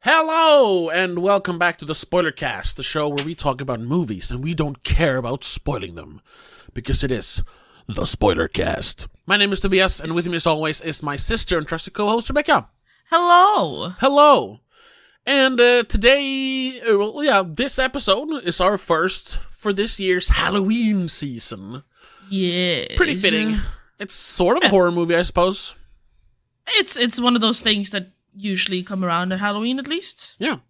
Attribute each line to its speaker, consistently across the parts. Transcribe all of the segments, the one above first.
Speaker 1: Hello, and welcome back to the Spoilercast, the show where we talk about movies and we don't care about spoiling them, because it is the Spoilercast. My name is Tobias, and with me as always is my sister and trusted co-host Rebecca.
Speaker 2: Hello!
Speaker 1: Hello! And today, this episode is our first for this year's Halloween season.
Speaker 2: Yeah.
Speaker 1: Pretty fitting. It's sort of a horror movie, I suppose.
Speaker 2: It's one of those things that usually come around at Halloween, at least.
Speaker 1: Yeah.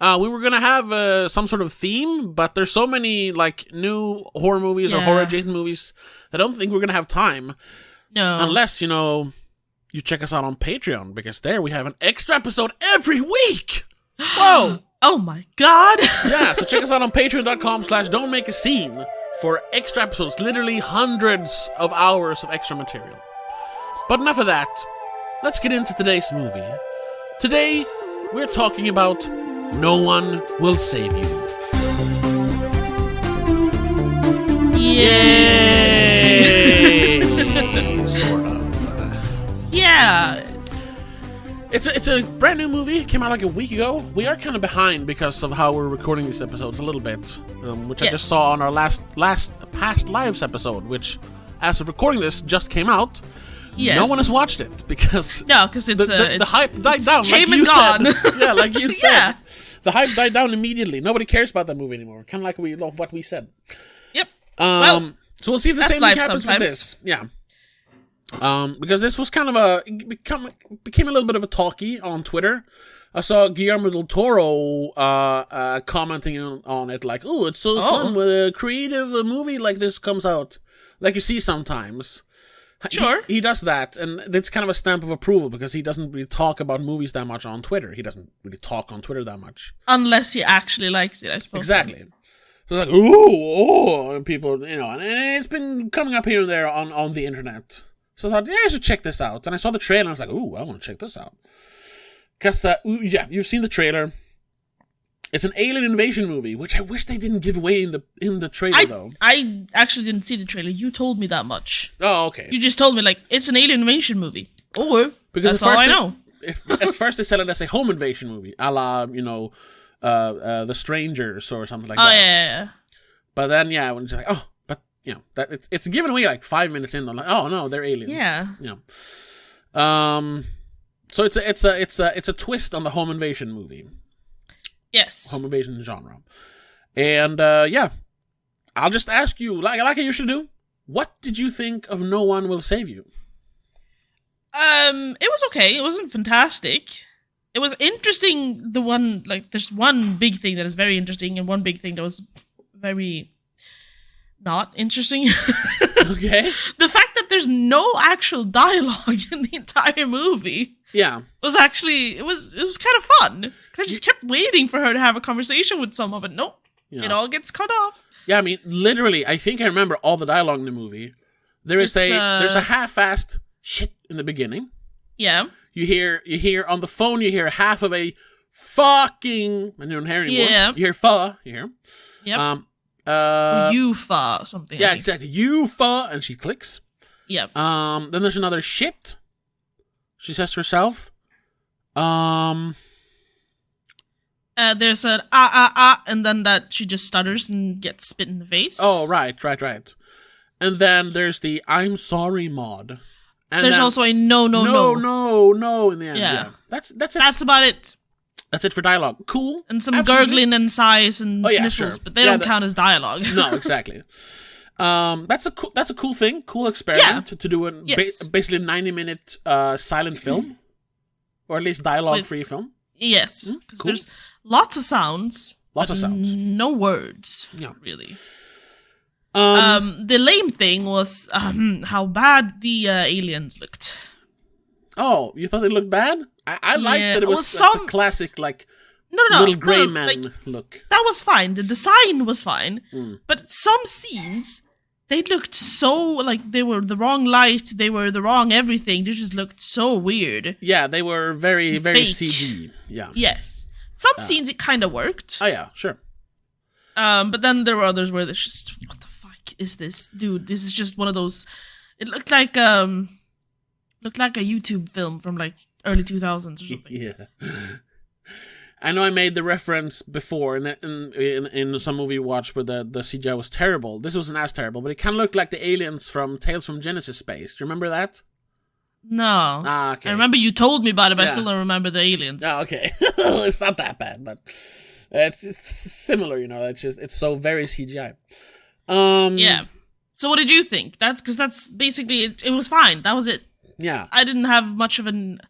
Speaker 1: We were gonna have some sort of theme, but there's so many new horror movies or horror adjacent movies. I don't think we're gonna have time.
Speaker 2: No,
Speaker 1: unless you check us out on Patreon, because there we have an extra episode every week. Whoa!
Speaker 2: Oh my god!
Speaker 1: Yeah, so check us out on patreon.com/don't make a scene for extra episodes, literally hundreds of hours of extra material. But enough of that. Let's get into today's movie. Today, we're talking about No One Will Save You.
Speaker 2: Yay!
Speaker 1: Sort of.
Speaker 2: Yeah.
Speaker 1: It's a brand new movie. It came out like a week ago. We are kind of behind because of how we're recording these episodes a little bit, which I just saw on our past lives episode, which, as of recording this, just came out.
Speaker 2: Yes.
Speaker 1: No one has watched it because the hype died down.
Speaker 2: Came and gone.
Speaker 1: Yeah, like you said.
Speaker 2: Yeah.
Speaker 1: The hype died down immediately. Nobody cares about that movie anymore. Kind of like what we said.
Speaker 2: Yep.
Speaker 1: So we'll see if the same thing happens
Speaker 2: sometimes.
Speaker 1: with this. Yeah. Because this was kind of became a little bit of a talkie on Twitter. I saw Guillermo del Toro commenting on it like, "Oh, it's so fun when a creative movie like this comes out," like you see sometimes.
Speaker 2: Sure.
Speaker 1: He does that, and it's kind of a stamp of approval because he doesn't really talk about movies that much on Twitter. He doesn't really talk on Twitter that much.
Speaker 2: Unless he actually likes it, I suppose.
Speaker 1: Exactly. So it's like, ooh, and people, and it's been coming up here and there on the internet. So I thought, I should check this out. And I saw the trailer, and I was like, ooh, I want to check this out. Because, you've seen the trailer. It's an alien invasion movie, which I wish they didn't give away in the trailer, though.
Speaker 2: I actually didn't see the trailer. You told me that much.
Speaker 1: Oh, okay.
Speaker 2: You just told me, it's an alien invasion movie. Oh,
Speaker 1: because
Speaker 2: that's all I know.
Speaker 1: At first they said it as a home invasion movie, a la, The Strangers or something like that.
Speaker 2: Oh, yeah.
Speaker 1: But then, when it's like, that it's given away 5 minutes in. I'm like, oh no, they're aliens.
Speaker 2: Yeah.
Speaker 1: So it's a twist on the home invasion movie.
Speaker 2: Yes.
Speaker 1: Home invasion genre. And, I'll just ask you, like I usually do, what did you think of No One Will Save You?
Speaker 2: It was okay. It wasn't fantastic. It was interesting. There's one big thing that is very interesting and one big thing that was very not interesting.
Speaker 1: Okay.
Speaker 2: The fact that there's no actual dialogue in the entire movie.
Speaker 1: Yeah.
Speaker 2: Was actually, it was kind of fun. I just kept waiting for her to have a conversation with someone, but nope. Yeah. It all gets cut off.
Speaker 1: Yeah, I mean, literally, I think I remember all the dialogue in the movie. There's a half-assed shit in the beginning.
Speaker 2: Yeah.
Speaker 1: You hear on the phone, you hear half of a fucking, and you don't hear anymore.
Speaker 2: Yeah.
Speaker 1: You hear pho, you hear.
Speaker 2: Yep. You-fa, something.
Speaker 1: Yeah, exactly. You-fa, and she clicks.
Speaker 2: Yep.
Speaker 1: Then there's another shit. She says to herself.
Speaker 2: There's an and then that she just stutters and gets spit in the face.
Speaker 1: Oh, right. And then there's the I'm sorry mod. And
Speaker 2: there's also a no in
Speaker 1: the end. Yeah. That's it.
Speaker 2: That's about it.
Speaker 1: That's it for dialogue. Cool.
Speaker 2: And some gurgling and sighs and sniffles,
Speaker 1: sure.
Speaker 2: but they don't count as dialogue.
Speaker 1: No, exactly. That's a cool thing, cool experiment to do basically a 90-minute silent film, or at least dialogue-free film.
Speaker 2: Yes,
Speaker 1: cool.
Speaker 2: There's lots of sounds. No words.
Speaker 1: Yeah,
Speaker 2: really. The lame thing was how bad the aliens looked.
Speaker 1: Oh, you thought they looked bad? I liked that it was the classic little gray man look.
Speaker 2: That was fine. The design was fine, but some scenes. They looked so, they were the wrong light, they were the wrong everything, they just looked so weird.
Speaker 1: Yeah, they were very, very
Speaker 2: fake.
Speaker 1: CG, yeah.
Speaker 2: Yes. Some scenes it kind of worked.
Speaker 1: Oh yeah, sure.
Speaker 2: But then there were others where there's just, what the fuck is this? Dude, this is just one of those, it looked like a YouTube film from, early 2000s or something.
Speaker 1: Yeah. I know I made the reference before in some movie you watched where the CGI was terrible. This wasn't as terrible, but it kind of looked like the aliens from Tales from Genesis Space. Do you remember that?
Speaker 2: No.
Speaker 1: Okay.
Speaker 2: I remember you told me about it, but I still don't remember the aliens.
Speaker 1: Oh, okay. It's not that bad, but it's similar, it's so very CGI.
Speaker 2: Yeah. So what did you think? That's basically it. It was fine. That was it.
Speaker 1: Yeah.
Speaker 2: I didn't have much of an...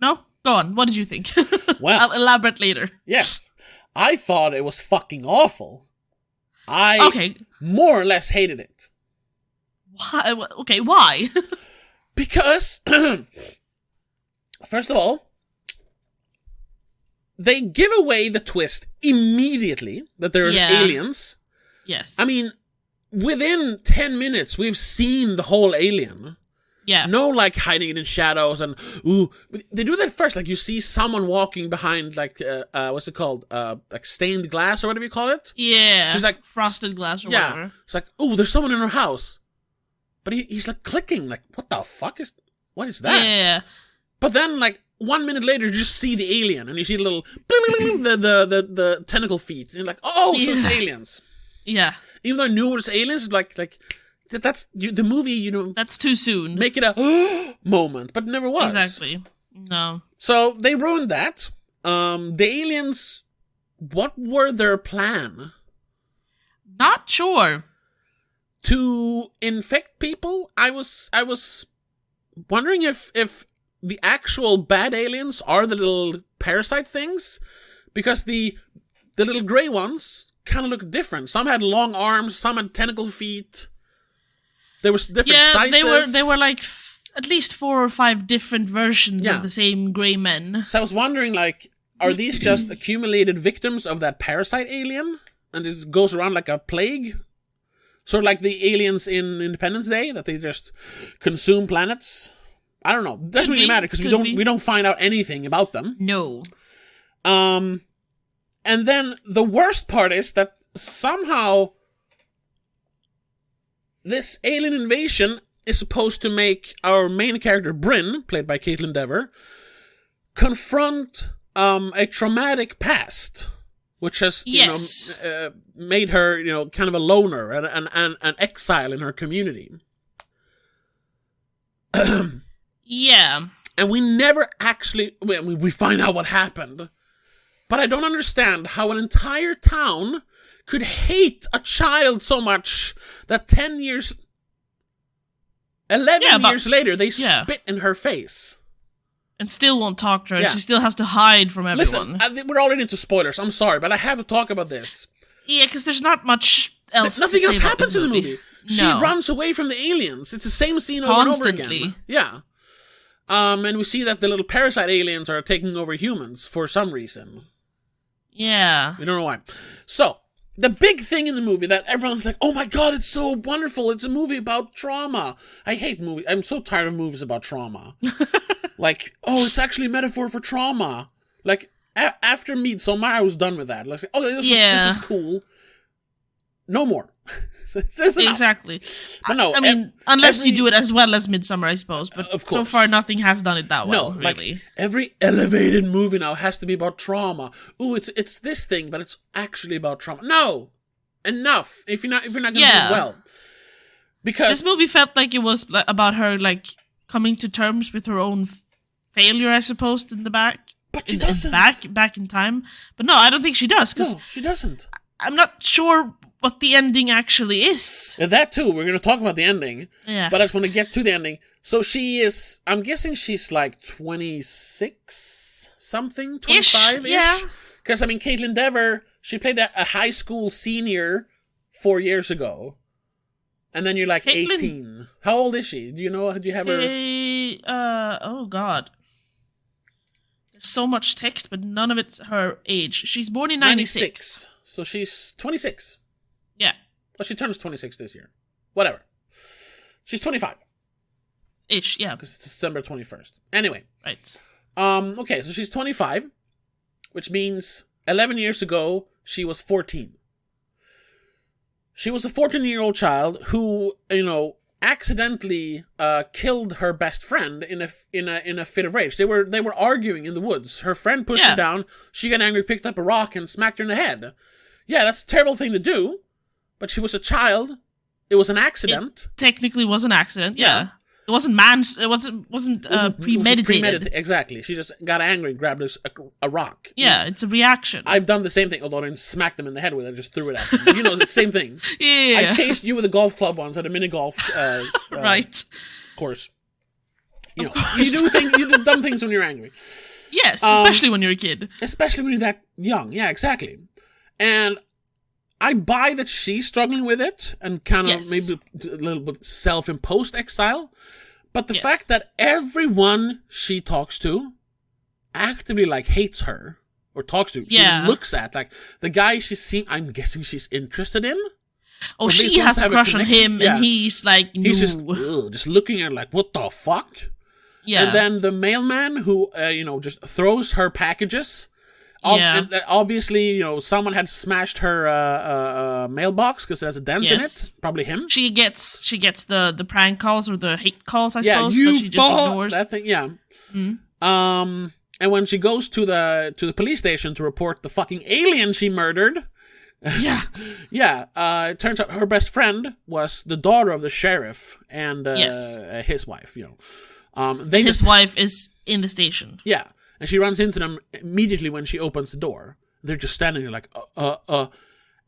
Speaker 2: No? Go on. What did you think?
Speaker 1: Well,
Speaker 2: I'll elaborate later.
Speaker 1: Yes. I thought it was fucking awful. I more or less hated it.
Speaker 2: Why? Okay, why?
Speaker 1: Because, first of all, they give away the twist immediately that they're aliens.
Speaker 2: Yes.
Speaker 1: I mean, within 10 minutes, we've seen the whole alien.
Speaker 2: Yeah.
Speaker 1: No, hiding it in shadows and, ooh. They do that first. You see someone walking behind, what's it called? Stained glass or whatever you call it?
Speaker 2: Yeah.
Speaker 1: She's
Speaker 2: frosted glass or whatever.
Speaker 1: It's ooh, there's someone in her house. But he's, clicking. What the fuck what is that?
Speaker 2: Yeah.
Speaker 1: But then, 1 minute later, you just see the alien. And you see the little, the tentacle feet. And you're so it's aliens.
Speaker 2: Yeah.
Speaker 1: Even though I knew it was aliens, that's the movie,
Speaker 2: That's too soon.
Speaker 1: Make it a moment, but it never was.
Speaker 2: Exactly. No.
Speaker 1: So they ruined that. The aliens, what were their plan?
Speaker 2: Not sure.
Speaker 1: To infect people? I was wondering if the actual bad aliens are the little parasite things, because the little gray ones kind of look different. Some had long arms, some had tentacle feet. There was different sizes.
Speaker 2: They were at least 4 or 5 different versions of the same gray men.
Speaker 1: So I was wondering, are these just accumulated victims of that parasite alien? And it goes around like a plague? Sort of like the aliens in Independence Day, that they just consume planets? I don't know. It doesn't really matter, because we don't find out anything about them.
Speaker 2: No.
Speaker 1: And then the worst part is that somehow this alien invasion is supposed to make our main character, Bryn, played by Caitlyn Dever, confront a traumatic past, which has made her kind of a loner and an exile in her community.
Speaker 2: Yeah.
Speaker 1: And we never actually... We find out what happened. But I don't understand how an entire town could hate a child so much that 11 years later, they spit in her face.
Speaker 2: And still won't talk to her. Yeah. She still has to hide from everyone.
Speaker 1: Listen, we're already into spoilers. I'm sorry, but I have to talk about this.
Speaker 2: Yeah, because there's not much else
Speaker 1: Nothing else happens
Speaker 2: in
Speaker 1: the movie. She runs away from the aliens. It's the same scene over and over again. Yeah. And we see that the little parasite aliens are taking over humans for some reason.
Speaker 2: Yeah.
Speaker 1: We don't know why. So, the big thing in the movie that everyone's oh my god, it's so wonderful. It's a movie about trauma. I hate movies. I'm so tired of movies about trauma. It's actually a metaphor for trauma. After Midsommar, I was done with that. This was cool. No more.
Speaker 2: Exactly.
Speaker 1: But no,
Speaker 2: I mean, unless you do it as well as Midsommar, I suppose. But of course. So far, nothing has done it that well, really.
Speaker 1: Every elevated movie now has to be about trauma. Ooh, it's this thing, but it's actually about trauma. No! Enough. If you're not going to do it well. Because
Speaker 2: this movie felt like it was about her, coming to terms with her own failure, I suppose, in the back.
Speaker 1: But she doesn't.
Speaker 2: Back in time. But no, I don't think she does.
Speaker 1: No, she doesn't.
Speaker 2: I'm not sure what the ending actually is.
Speaker 1: That too, we're going to talk about the ending.
Speaker 2: Yeah.
Speaker 1: But I just want to get to the ending. So she is, I'm guessing she's 26 something, 25-ish?
Speaker 2: Yeah.
Speaker 1: Because, Caitlyn Dever, she played a high school senior 4 years ago. And then you're 18. How old is she? Do you know? Do you have her?
Speaker 2: Oh God. There's so much text, but none of it's her age. She's born in 96.
Speaker 1: So she's 26.
Speaker 2: Yeah.
Speaker 1: Well, she turns 26 this year. Whatever. She's 25.
Speaker 2: Ish, yeah.
Speaker 1: Because it's December 21st. Anyway.
Speaker 2: Right.
Speaker 1: Okay, so she's 25, which means 11 years ago, she was 14. She was a 14-year-old child who, accidentally killed her best friend in a fit of rage. They were arguing in the woods. Her friend pushed her down. She got angry, picked up a rock, and smacked her in the head. Yeah, that's a terrible thing to do. But she was a child. It was an accident.
Speaker 2: It technically was an accident. Yeah. It wasn't premeditated.
Speaker 1: Exactly. She just got angry and grabbed a rock.
Speaker 2: Yeah, it's a reaction.
Speaker 1: I've done the same thing, although I didn't smack them in the head with it. I just threw it at them. You know, it's the same thing.
Speaker 2: Yeah.
Speaker 1: I chased you with a golf club once at a mini golf
Speaker 2: right.
Speaker 1: course. You know, you do dumb things when you're angry.
Speaker 2: Yes, especially when you're a kid.
Speaker 1: Especially when you're that young. Yeah, exactly. And I buy that she's struggling with it and kind of maybe a little bit self-imposed exile. But the fact that everyone she talks to actively, like, hates her or talks to, she looks at, like, the guy I'm guessing she's interested in.
Speaker 2: Oh, she has a crush on him, and he's like, no.
Speaker 1: He's just looking at her like, what the fuck? Yeah. And then the mailman who, just throws her packages. And obviously, someone had smashed her mailbox because there's a dent in it. Probably him.
Speaker 2: She gets the prank calls or the hate calls, I suppose.
Speaker 1: You
Speaker 2: that she just ignores.
Speaker 1: That thing, yeah. Mm-hmm. And when she goes to the police station to report the fucking alien she murdered, it turns out her best friend was the daughter of the sheriff and his wife.
Speaker 2: His wife is in the station.
Speaker 1: Yeah. And she runs into them immediately when she opens the door. They're just standing there like,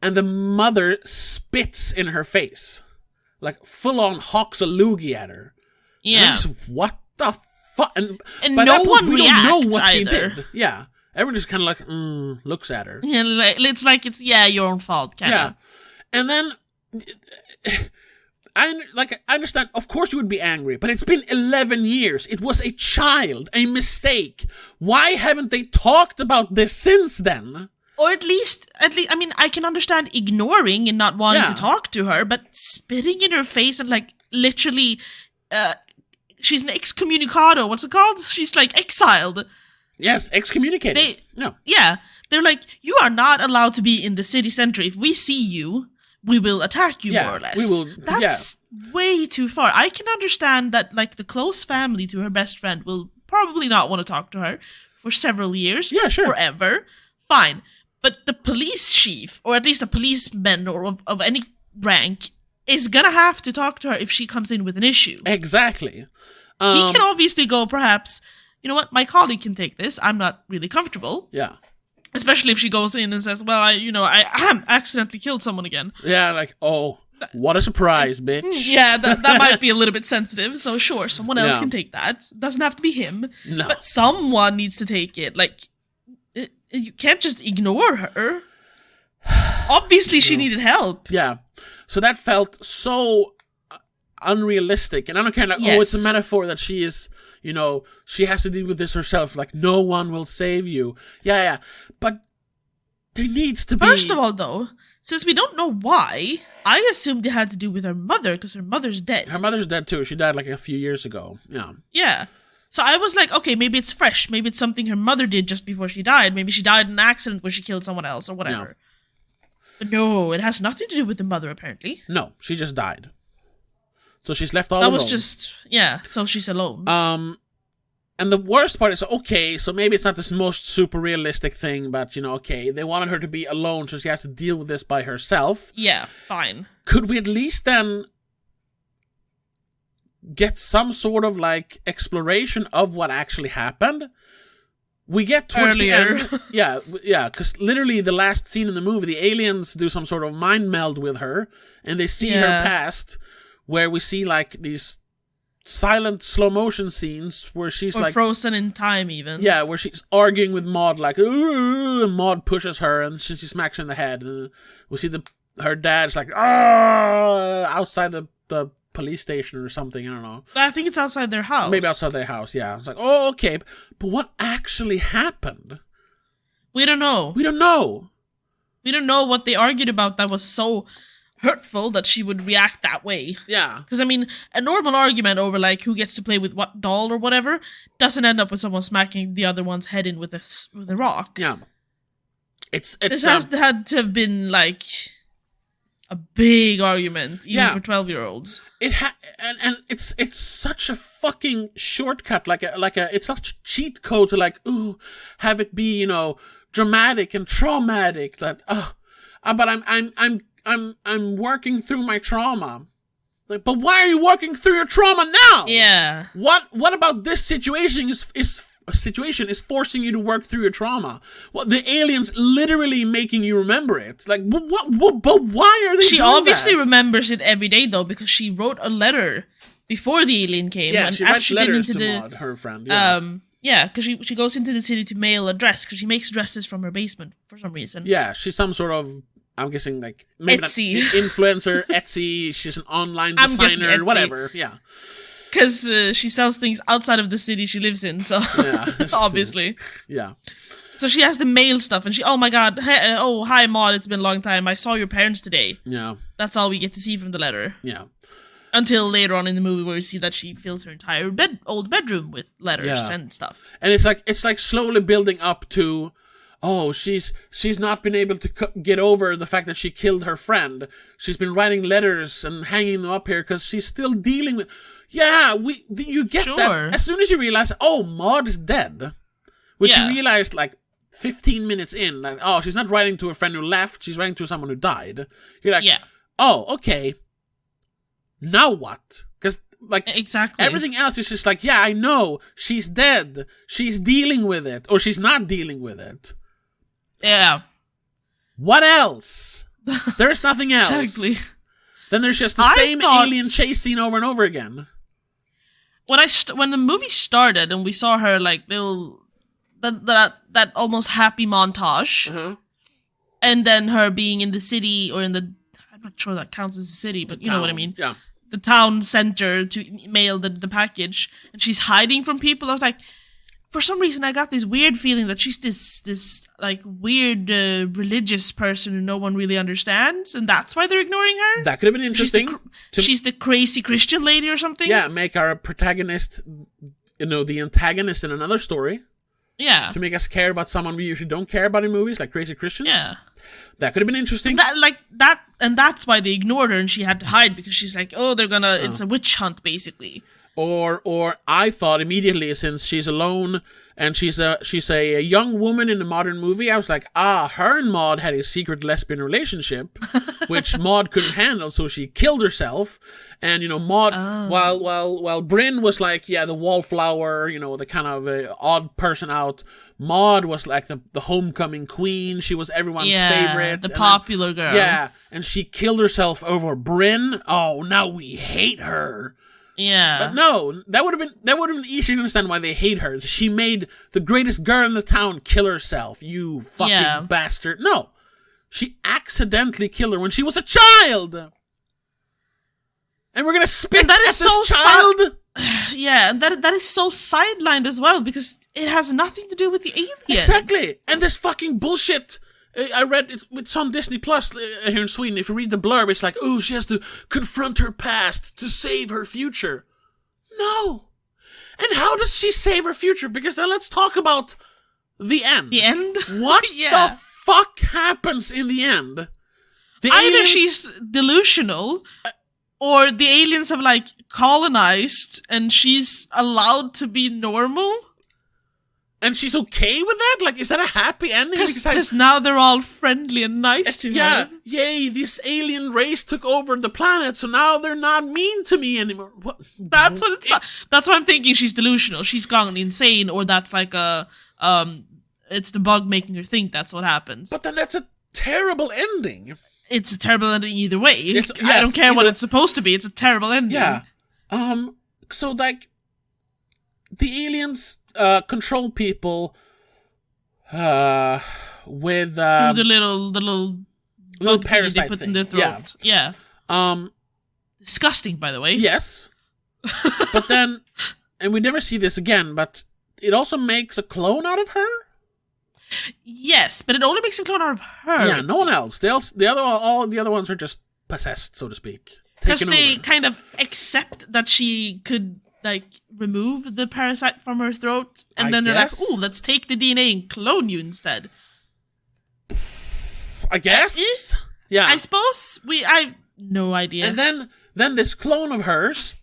Speaker 1: And the mother spits in her face. Like, full-on hawks a loogie at her.
Speaker 2: Yeah.
Speaker 1: And what the fuck? And
Speaker 2: no one reacts
Speaker 1: don't know what
Speaker 2: either.
Speaker 1: She did. Yeah. Everyone just kind of like, looks at her.
Speaker 2: Yeah, it's like it's, your own fault, kind of.
Speaker 1: Yeah. And then... I understand, of course you would be angry, but it's been 11 years. It was a child, a mistake. Why haven't they talked about this since then?
Speaker 2: Or at least, I mean, I can understand ignoring and not wanting to talk to her, but spitting in her face and, like, literally, she's an excommunicado. What's it called? She's, like, exiled.
Speaker 1: Yes, excommunicated.
Speaker 2: Yeah, they're like, you are not allowed to be in the city center. If we see you, we will attack you, more or less.
Speaker 1: We will,
Speaker 2: That's way too far. I can understand that, like, the close family to her best friend will probably not want to talk to her for several years.
Speaker 1: Yeah, sure.
Speaker 2: Forever. Fine. But the police chief, or at least a policeman or of any rank, is gonna have to talk to her if she comes in with an issue.
Speaker 1: Exactly.
Speaker 2: He can obviously go, perhaps, you know what, my colleague can take this. I'm not really comfortable.
Speaker 1: Yeah.
Speaker 2: Especially if she goes in and says, well, I accidentally killed someone again.
Speaker 1: Yeah, like, oh, what a surprise, bitch.
Speaker 2: Yeah, that might be a little bit sensitive, so sure, someone else can take that. Doesn't have to be him.
Speaker 1: No.
Speaker 2: But someone needs to take it. Like, you can't just ignore her. Obviously, she needed help.
Speaker 1: Yeah. So that felt so unrealistic. And I don't care, like, it's a metaphor that she is... she has to deal with this herself. Like, no one will save you. Yeah. But there needs to be...
Speaker 2: First of all, though, since we don't know why, I assumed it had to do with her mother, because her mother's dead.
Speaker 1: Her mother's dead, too. She died, like, a few years ago. Yeah.
Speaker 2: Yeah. So I was like, okay, maybe it's fresh. Maybe it's something her mother did just before she died. Maybe she died in an accident where she killed someone else or whatever. Yeah. But no, it has nothing to do with the mother, apparently.
Speaker 1: No, she just died. So she's left all alone.
Speaker 2: That was just, so she's alone.
Speaker 1: And the worst part is, okay, so maybe it's not this most super realistic thing, but, they wanted her to be alone, so she has to deal with this by herself.
Speaker 2: Yeah, fine.
Speaker 1: Could we at least then get some sort of, like, exploration of what actually happened? We get towards
Speaker 2: earlier.
Speaker 1: The end. Yeah, because literally the last scene in the movie, the aliens do some sort of mind meld with her, and they see her past, where we see, like, these silent slow motion scenes where she's like
Speaker 2: frozen in time, even.
Speaker 1: Yeah, where she's arguing with Maud, like, and Maud pushes her and she smacks her in the head. And we see her dad's like, outside the police station or something. I don't know.
Speaker 2: I think it's outside their house.
Speaker 1: Maybe outside their house. Yeah, it's like, oh, okay, but what actually happened?
Speaker 2: We don't know.
Speaker 1: We don't know
Speaker 2: what they argued about that was so hurtful that she would react that way.
Speaker 1: Yeah.
Speaker 2: Because, I mean, a normal argument over, like, who gets to play with what doll or whatever doesn't end up with someone smacking the other one's head in with a rock.
Speaker 1: Yeah. It's
Speaker 2: this had to have been, like, a big argument, even for 12-year-olds.
Speaker 1: And it's such a fucking shortcut, it's such a cheat code to like, ooh, have it be, you know, dramatic and traumatic. That but I'm working through my trauma. Like, but why are you working through your trauma now?
Speaker 2: Yeah.
Speaker 1: What about this situation is forcing you to work through your trauma? Well, the aliens literally making you remember it. Like, but why are they?
Speaker 2: She
Speaker 1: doing
Speaker 2: obviously
Speaker 1: that?
Speaker 2: remembers it every day though, because she wrote a letter before the alien came.
Speaker 1: Yeah,
Speaker 2: and
Speaker 1: she
Speaker 2: after
Speaker 1: writes
Speaker 2: she
Speaker 1: letters
Speaker 2: into
Speaker 1: to Maud, her friend. Yeah.
Speaker 2: Yeah, because she goes into the city to mail a dress, because she makes dresses from her basement for some reason.
Speaker 1: Yeah, she's some sort of, I'm guessing, like, maybe
Speaker 2: Etsy.
Speaker 1: not influencer, Etsy, she's an online designer, whatever, yeah.
Speaker 2: Because she sells things outside of the city she lives in, so obviously.
Speaker 1: Yeah.
Speaker 2: So she has to mail stuff, and oh my god, hey, hi Maud, it's been a long time, I saw your parents today.
Speaker 1: Yeah.
Speaker 2: That's all we get to see from the letter.
Speaker 1: Yeah.
Speaker 2: Until later on in the movie where we see that she fills her entire old bedroom with letters and stuff.
Speaker 1: And it's like slowly building up to, oh, she's not been able to get over the fact that she killed her friend. She's been writing letters and hanging them up here because she's still dealing with... Yeah, you get that as soon as you realize, oh, Maud is dead. Which you realize, like, 15 minutes in, like, oh, she's not writing to a friend who left, she's writing to someone who died. You're like, oh, okay. Now what? Because, like,
Speaker 2: exactly.
Speaker 1: Everything else is just like, yeah, I know, she's dead. She's dealing with it. Or she's not dealing with it.
Speaker 2: Yeah.
Speaker 1: What else? There's nothing else.
Speaker 2: Exactly.
Speaker 1: Then there's just the same alien chase scene over and over again.
Speaker 2: When the movie started and we saw her, like, little... That almost happy montage. And then her being in the city, or in the... I'm not sure that counts as a city, but you know what I mean.
Speaker 1: Yeah.
Speaker 2: The town center to mail the package, and she's hiding from people. I was like, for some reason, I got this weird feeling that she's this like weird religious person who no one really understands, and that's why they're ignoring her.
Speaker 1: That could have been interesting.
Speaker 2: She's the crazy Christian lady or something.
Speaker 1: Yeah, make our protagonist, you know, the antagonist in another story.
Speaker 2: Yeah.
Speaker 1: To make us care about someone we usually don't care about in movies, like crazy Christians.
Speaker 2: Yeah.
Speaker 1: That could have been interesting.
Speaker 2: And that's why they ignored her and she had to hide, because she's like, oh, it's a witch hunt, basically.
Speaker 1: Or I thought immediately, since she's alone and she's a young woman in a modern movie, I was like, her and Maud had a secret lesbian relationship, which Maud couldn't handle, so she killed herself. And, you know, Maud, while Bryn was like, the wallflower, you know, the kind of odd person out, Maud was like the homecoming queen. She was everyone's favorite.
Speaker 2: The popular girl.
Speaker 1: Yeah, and she killed herself over Bryn. Oh, now we hate her.
Speaker 2: Yeah.
Speaker 1: But no, that would have been easier to understand why they hate her. She made the greatest girl in the town kill herself. You fucking bastard. No. She accidentally killed her when she was a child. And we're gonna spit at this child?
Speaker 2: And that is so sidelined as well, because it has nothing to do with the aliens.
Speaker 1: Exactly. And this fucking bullshit... I read it's on Disney Plus here in Sweden. If you read the blurb, it's like, oh, she has to confront her past to save her future. No. And how does she save her future? Because then let's talk about the end.
Speaker 2: The end?
Speaker 1: What the fuck happens in the end?
Speaker 2: Either she's delusional, or the aliens have, like, colonized, and she's allowed to be normal.
Speaker 1: And she's okay with that? Like, is that a happy ending?
Speaker 2: Because now they're all friendly and nice to her.
Speaker 1: Yeah, yay, this alien race took over the planet, so now they're not mean to me anymore. What?
Speaker 2: That's what I'm thinking. She's delusional. She's gone insane, or that's like it's the bug making her think that's what happens.
Speaker 1: But then that's a terrible ending.
Speaker 2: It's a terrible ending either way. I don't care what it's supposed to be. It's a terrible ending.
Speaker 1: Yeah. So, like, the aliens control people with
Speaker 2: the little
Speaker 1: parasite
Speaker 2: they put
Speaker 1: thing
Speaker 2: in their throat. Yeah. Disgusting, by the way.
Speaker 1: Yes. But then, and we never see this again, but it also makes a clone out of her.
Speaker 2: Yes, but it only makes a clone out of her.
Speaker 1: Yeah, no one else. All the other ones are just possessed, so to speak.
Speaker 2: Because they kind of accept that she could, like, remove the parasite from her throat, and then they're like, ooh, let's take the DNA and clone you instead.
Speaker 1: I guess? Yeah.
Speaker 2: I suppose I no idea.
Speaker 1: And then this clone of hers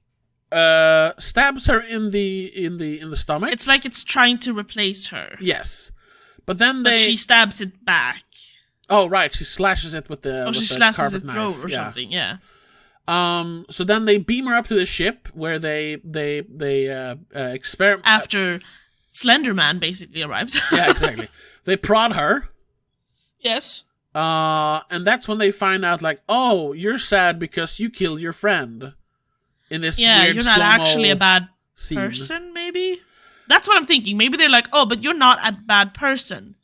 Speaker 1: stabs her in the stomach.
Speaker 2: It's like it's trying to replace her.
Speaker 1: Yes. But then
Speaker 2: But she stabs it back.
Speaker 1: Oh, right. She slashes it with the
Speaker 2: she
Speaker 1: the
Speaker 2: slashes its
Speaker 1: carpet
Speaker 2: throat
Speaker 1: knife.
Speaker 2: or something, yeah.
Speaker 1: So then they beam her up to the ship where they experiment.
Speaker 2: After Slender Man basically arrives.
Speaker 1: Yeah, exactly. They prod her.
Speaker 2: Yes.
Speaker 1: And that's when they find out, like, oh, you're sad because you killed your friend. In this weird
Speaker 2: you're not actually a bad
Speaker 1: scene.
Speaker 2: person, maybe? That's what I'm thinking. Maybe they're like, oh, but you're not a bad person.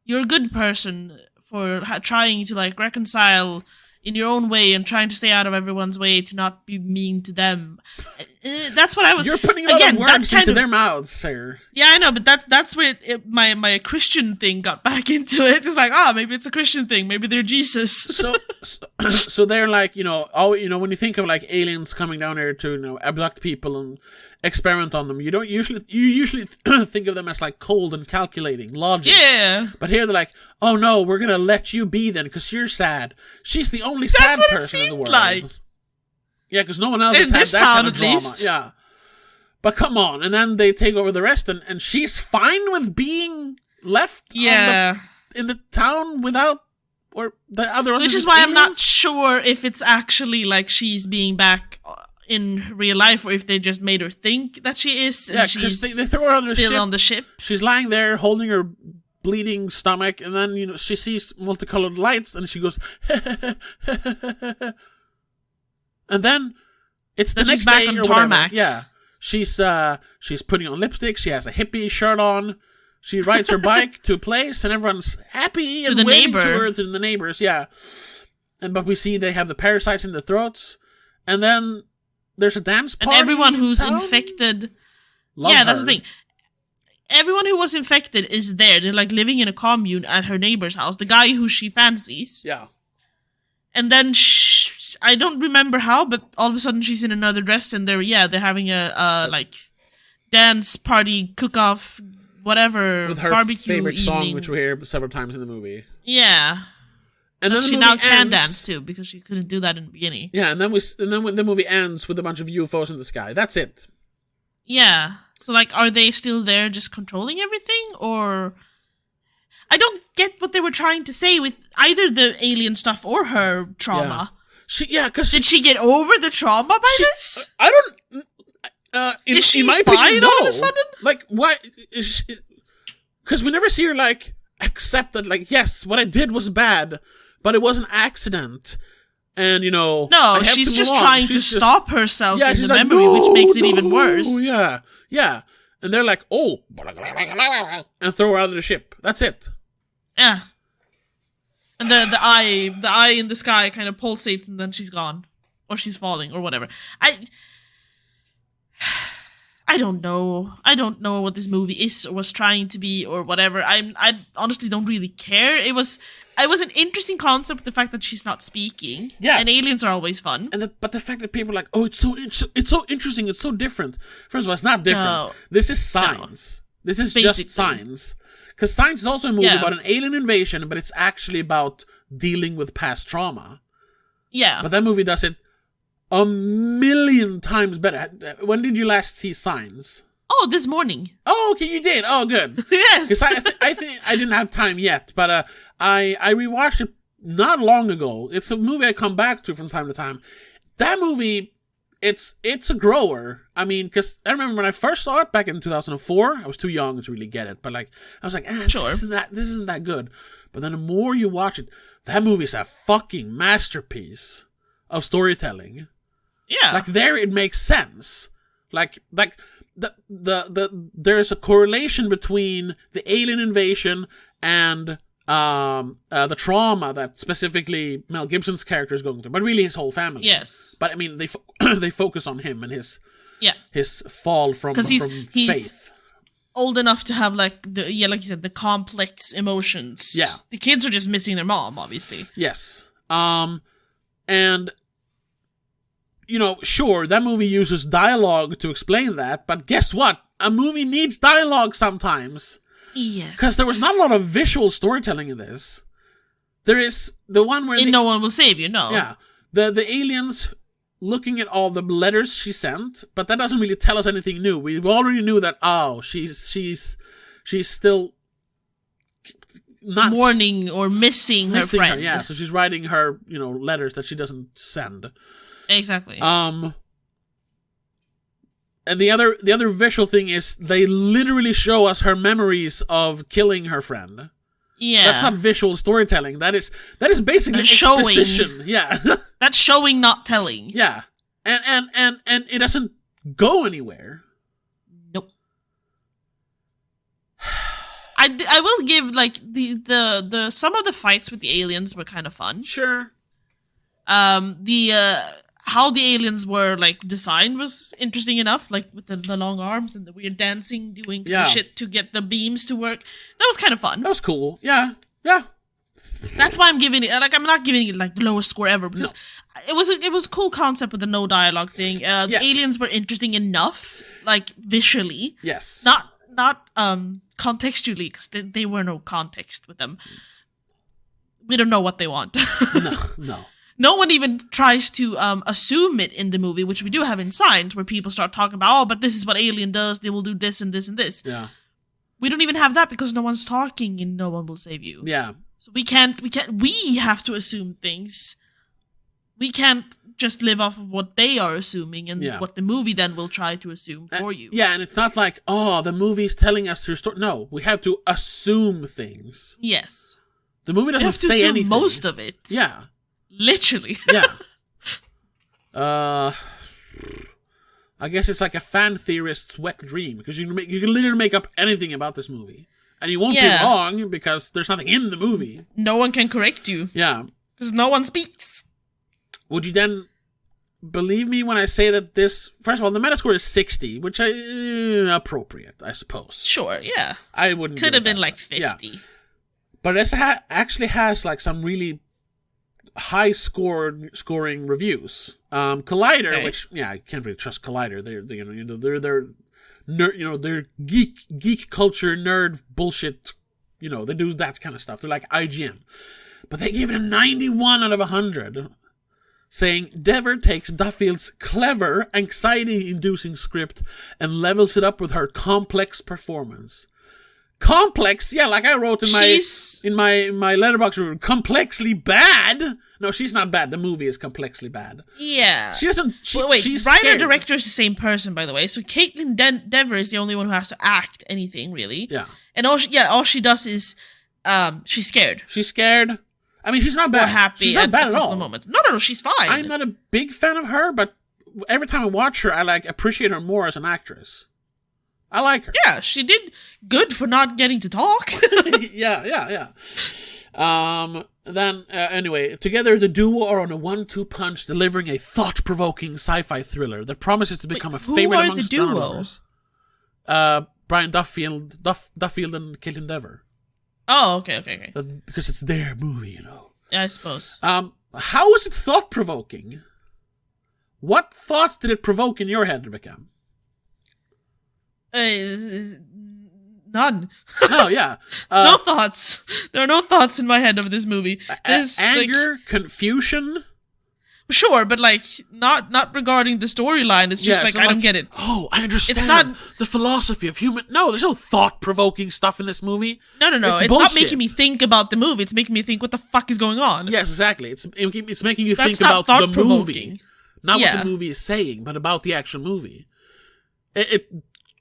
Speaker 2: You're a good person for trying to, like, reconcile in your own way and trying to stay out of everyone's way to not be mean to them. That's what I was...
Speaker 1: You're putting a lot of words into their mouths, sir.
Speaker 2: Yeah, I know, but that's where my Christian thing got back into it. It's like, maybe it's a Christian thing. Maybe they're Jesus.
Speaker 1: So they're like, when you think of like aliens coming down here to, abduct people and experiment on them, you usually think of them as like cold and calculating, logic.
Speaker 2: Yeah.
Speaker 1: But here they're like, oh no, we're gonna let you be then because you're sad. She's the only sad person in the world.
Speaker 2: Like.
Speaker 1: Yeah, because no one else has had that kind of drama. Least. Yeah. But come on, and then they take over the rest, and she's fine with being left in the town without, or the other.
Speaker 2: Which is why I'm not sure if it's actually like she's being back in real life, or if they just made her think that she is, and she's
Speaker 1: they throw her on the
Speaker 2: still on the ship.
Speaker 1: She's lying there holding her bleeding stomach, and then she sees multicolored lights, and she goes, and then it's the next
Speaker 2: back
Speaker 1: day
Speaker 2: on
Speaker 1: or
Speaker 2: tarmac.
Speaker 1: Whatever. Yeah, she's putting on lipstick. She has a hippie shirt on. She rides her bike to a place, and everyone's happy and waving to her, to the neighbors. Yeah, but we see they have the parasites in their throats, and then there's a dance party.
Speaker 2: And everyone who's infected. That's the thing. Everyone who was infected is there. They're like living in a commune at her neighbor's house. The guy who she fancies.
Speaker 1: Yeah.
Speaker 2: And then I don't remember how, but all of a sudden she's in another dress, and they're having a like dance party, cook-off, whatever,
Speaker 1: with her
Speaker 2: barbecue
Speaker 1: favorite
Speaker 2: evening.
Speaker 1: song, which we hear several times in the movie.
Speaker 2: Yeah.
Speaker 1: And then
Speaker 2: she now can dance too, because she couldn't do that in the beginning.
Speaker 1: Yeah, and then when the movie ends with a bunch of UFOs in the sky. That's it.
Speaker 2: Yeah. So like, are they still there just controlling everything, or I don't get what they were trying to say with either the alien stuff or her trauma.
Speaker 1: Yeah. Did
Speaker 2: she get over the trauma by this?
Speaker 1: I don't.
Speaker 2: Is she
Speaker 1: in my
Speaker 2: fine
Speaker 1: opinion, no.
Speaker 2: all of a sudden?
Speaker 1: Like, why? Because we never see her like accept that. Like, yes, what I did was bad, but it was an accident. And
Speaker 2: no, she's just trying to stop herself in the memory, which makes it even worse.
Speaker 1: Yeah. And they're like, oh, and throw her out of the ship. That's it.
Speaker 2: Yeah. And the eye in the sky kind of pulsates, and then she's gone, or she's falling, or whatever. I don't know. I don't know what this movie is or was trying to be or whatever. I honestly don't really care. It was an interesting concept, the fact that she's not speaking.
Speaker 1: Yes.
Speaker 2: And aliens are always fun.
Speaker 1: But the fact that people are like, oh, it's so interesting, it's so different. First of all, it's not different.
Speaker 2: No.
Speaker 1: This is science. No. This is basically just science. Because science is also a movie about an alien invasion, but it's actually about dealing with past trauma.
Speaker 2: Yeah.
Speaker 1: But that movie does it a million times better. When did you last see Signs?
Speaker 2: Oh, this morning.
Speaker 1: Oh, okay, you did. Oh, good.
Speaker 2: Yes.
Speaker 1: Because I think I didn't have time yet, but I rewatched it not long ago. It's a movie I come back to from time to time. That movie, it's a grower. I mean, because I remember when I first saw it back in 2004, I was too young to really get it, but like I was like,
Speaker 2: sure.
Speaker 1: this isn't that good. But then the more you watch it, that movie's a fucking masterpiece of storytelling.
Speaker 2: Yeah.
Speaker 1: Like there it makes sense. Like there's a correlation between the alien invasion and the trauma that specifically Mel Gibson's character is going through, but really his whole family.
Speaker 2: Yes.
Speaker 1: But I mean they they focus on him and his fall from
Speaker 2: he's
Speaker 1: faith.
Speaker 2: Old enough to have like like you said, the complex emotions.
Speaker 1: Yeah.
Speaker 2: The kids are just missing their mom, obviously.
Speaker 1: Yes. And sure, that movie uses dialogue to explain that, but guess what? A movie needs dialogue sometimes.
Speaker 2: Yes.
Speaker 1: Because there was not a lot of visual storytelling in this. There is the one where...
Speaker 2: No one will save you, no.
Speaker 1: Yeah. The aliens looking at all the letters she sent, but that doesn't really tell us anything new. We already knew that, she's still not...
Speaker 2: mourning or missing her friend.
Speaker 1: Yeah, so she's writing her, letters that she doesn't send.
Speaker 2: Exactly.
Speaker 1: And the other visual thing is they literally show us her memories of killing her friend.
Speaker 2: Yeah.
Speaker 1: That's not visual storytelling. That is basically exposition. Yeah.
Speaker 2: That's showing, not telling.
Speaker 1: Yeah. And it doesn't go anywhere.
Speaker 2: Nope. I will give the some of the fights with the aliens were kind of fun.
Speaker 1: Sure.
Speaker 2: How the aliens were designed was interesting enough, with the long arms and the weird dancing, doing shit to get the beams to work. That was kind of fun.
Speaker 1: That was cool. Yeah. Yeah.
Speaker 2: That's why I'm giving it I'm not giving it the lowest score ever, because it was a cool concept with the no dialogue thing. The aliens were interesting enough, visually.
Speaker 1: Yes.
Speaker 2: Not contextually, because they were no context with them. We don't know what they want.
Speaker 1: No.
Speaker 2: No one even tries to assume it in the movie, which we do have in Signs, where people start talking about, but this is what Alien does, they will do this and this and this.
Speaker 1: Yeah.
Speaker 2: We don't even have that because no one's talking and no one will save you.
Speaker 1: Yeah.
Speaker 2: So we have to assume things. We can't just live off of what they are assuming and what the movie then will try to assume for you.
Speaker 1: Yeah, and it's not the movie's telling us through story. No, we have to assume things.
Speaker 2: Yes.
Speaker 1: The movie doesn't say anything.
Speaker 2: Most of it.
Speaker 1: Yeah.
Speaker 2: Literally.
Speaker 1: Yeah. I guess it's like a fan theorist's wet dream, because you can literally make up anything about this movie, and you won't be wrong because there's nothing in the movie.
Speaker 2: No one can correct you.
Speaker 1: Yeah.
Speaker 2: Because no one speaks.
Speaker 1: Would you then believe me when I say that this... First of all, the Metascore is 60, which is appropriate, I suppose.
Speaker 2: Sure, yeah.
Speaker 1: I wouldn't...
Speaker 2: Could have been 50.
Speaker 1: Yeah. But it actually has some really high scoring reviews. Collider, which I can't really trust Collider. They're geek culture nerd bullshit. They do that kind of stuff. They're like IGN, but they gave it a 91 out of 100, saying Dever takes Duffield's clever, anxiety-inducing script and levels it up with her complex performance. Complex, yeah, like I wrote in my letterbox review, complexly bad. No, she's not bad. The movie is complexly bad.
Speaker 2: Yeah.
Speaker 1: She doesn't... she's
Speaker 2: writer
Speaker 1: scared.
Speaker 2: director is the same person, by the way. So Caitlyn Dever is the only one who has to act anything, really.
Speaker 1: Yeah.
Speaker 2: And all she does is she's scared.
Speaker 1: She's scared. I mean, she's not bad.
Speaker 2: Or happy.
Speaker 1: She's not bad at all.
Speaker 2: Moments. No, she's fine.
Speaker 1: I'm not a big fan of her, but every time I watch her, I appreciate her more as an actress. I like her.
Speaker 2: Yeah, she did good for not getting to talk.
Speaker 1: Yeah. Then, anyway, together the duo are on a 1-2 punch, delivering a thought-provoking sci-fi thriller that promises to become a favorite amongst genre lovers. Brian Duffield and Caitlyn Dever.
Speaker 2: Oh, okay.
Speaker 1: Because it's their movie,
Speaker 2: Yeah, I suppose.
Speaker 1: How was it thought-provoking? What thoughts did it provoke in your head, Rebecca?
Speaker 2: None.
Speaker 1: No, yeah.
Speaker 2: No thoughts. There are no thoughts in my head of this movie.
Speaker 1: Anger, confusion.
Speaker 2: Sure, but not regarding the storyline. It's just I don't get it.
Speaker 1: Oh, I understand.
Speaker 2: It's not
Speaker 1: the philosophy of human. No, there's no thought-provoking stuff in this movie.
Speaker 2: No. It's not making me think about the movie. It's making me think, what the fuck is going on?
Speaker 1: Yes, exactly. It's making you think about the movie, not what the movie is saying, but about the actual movie. It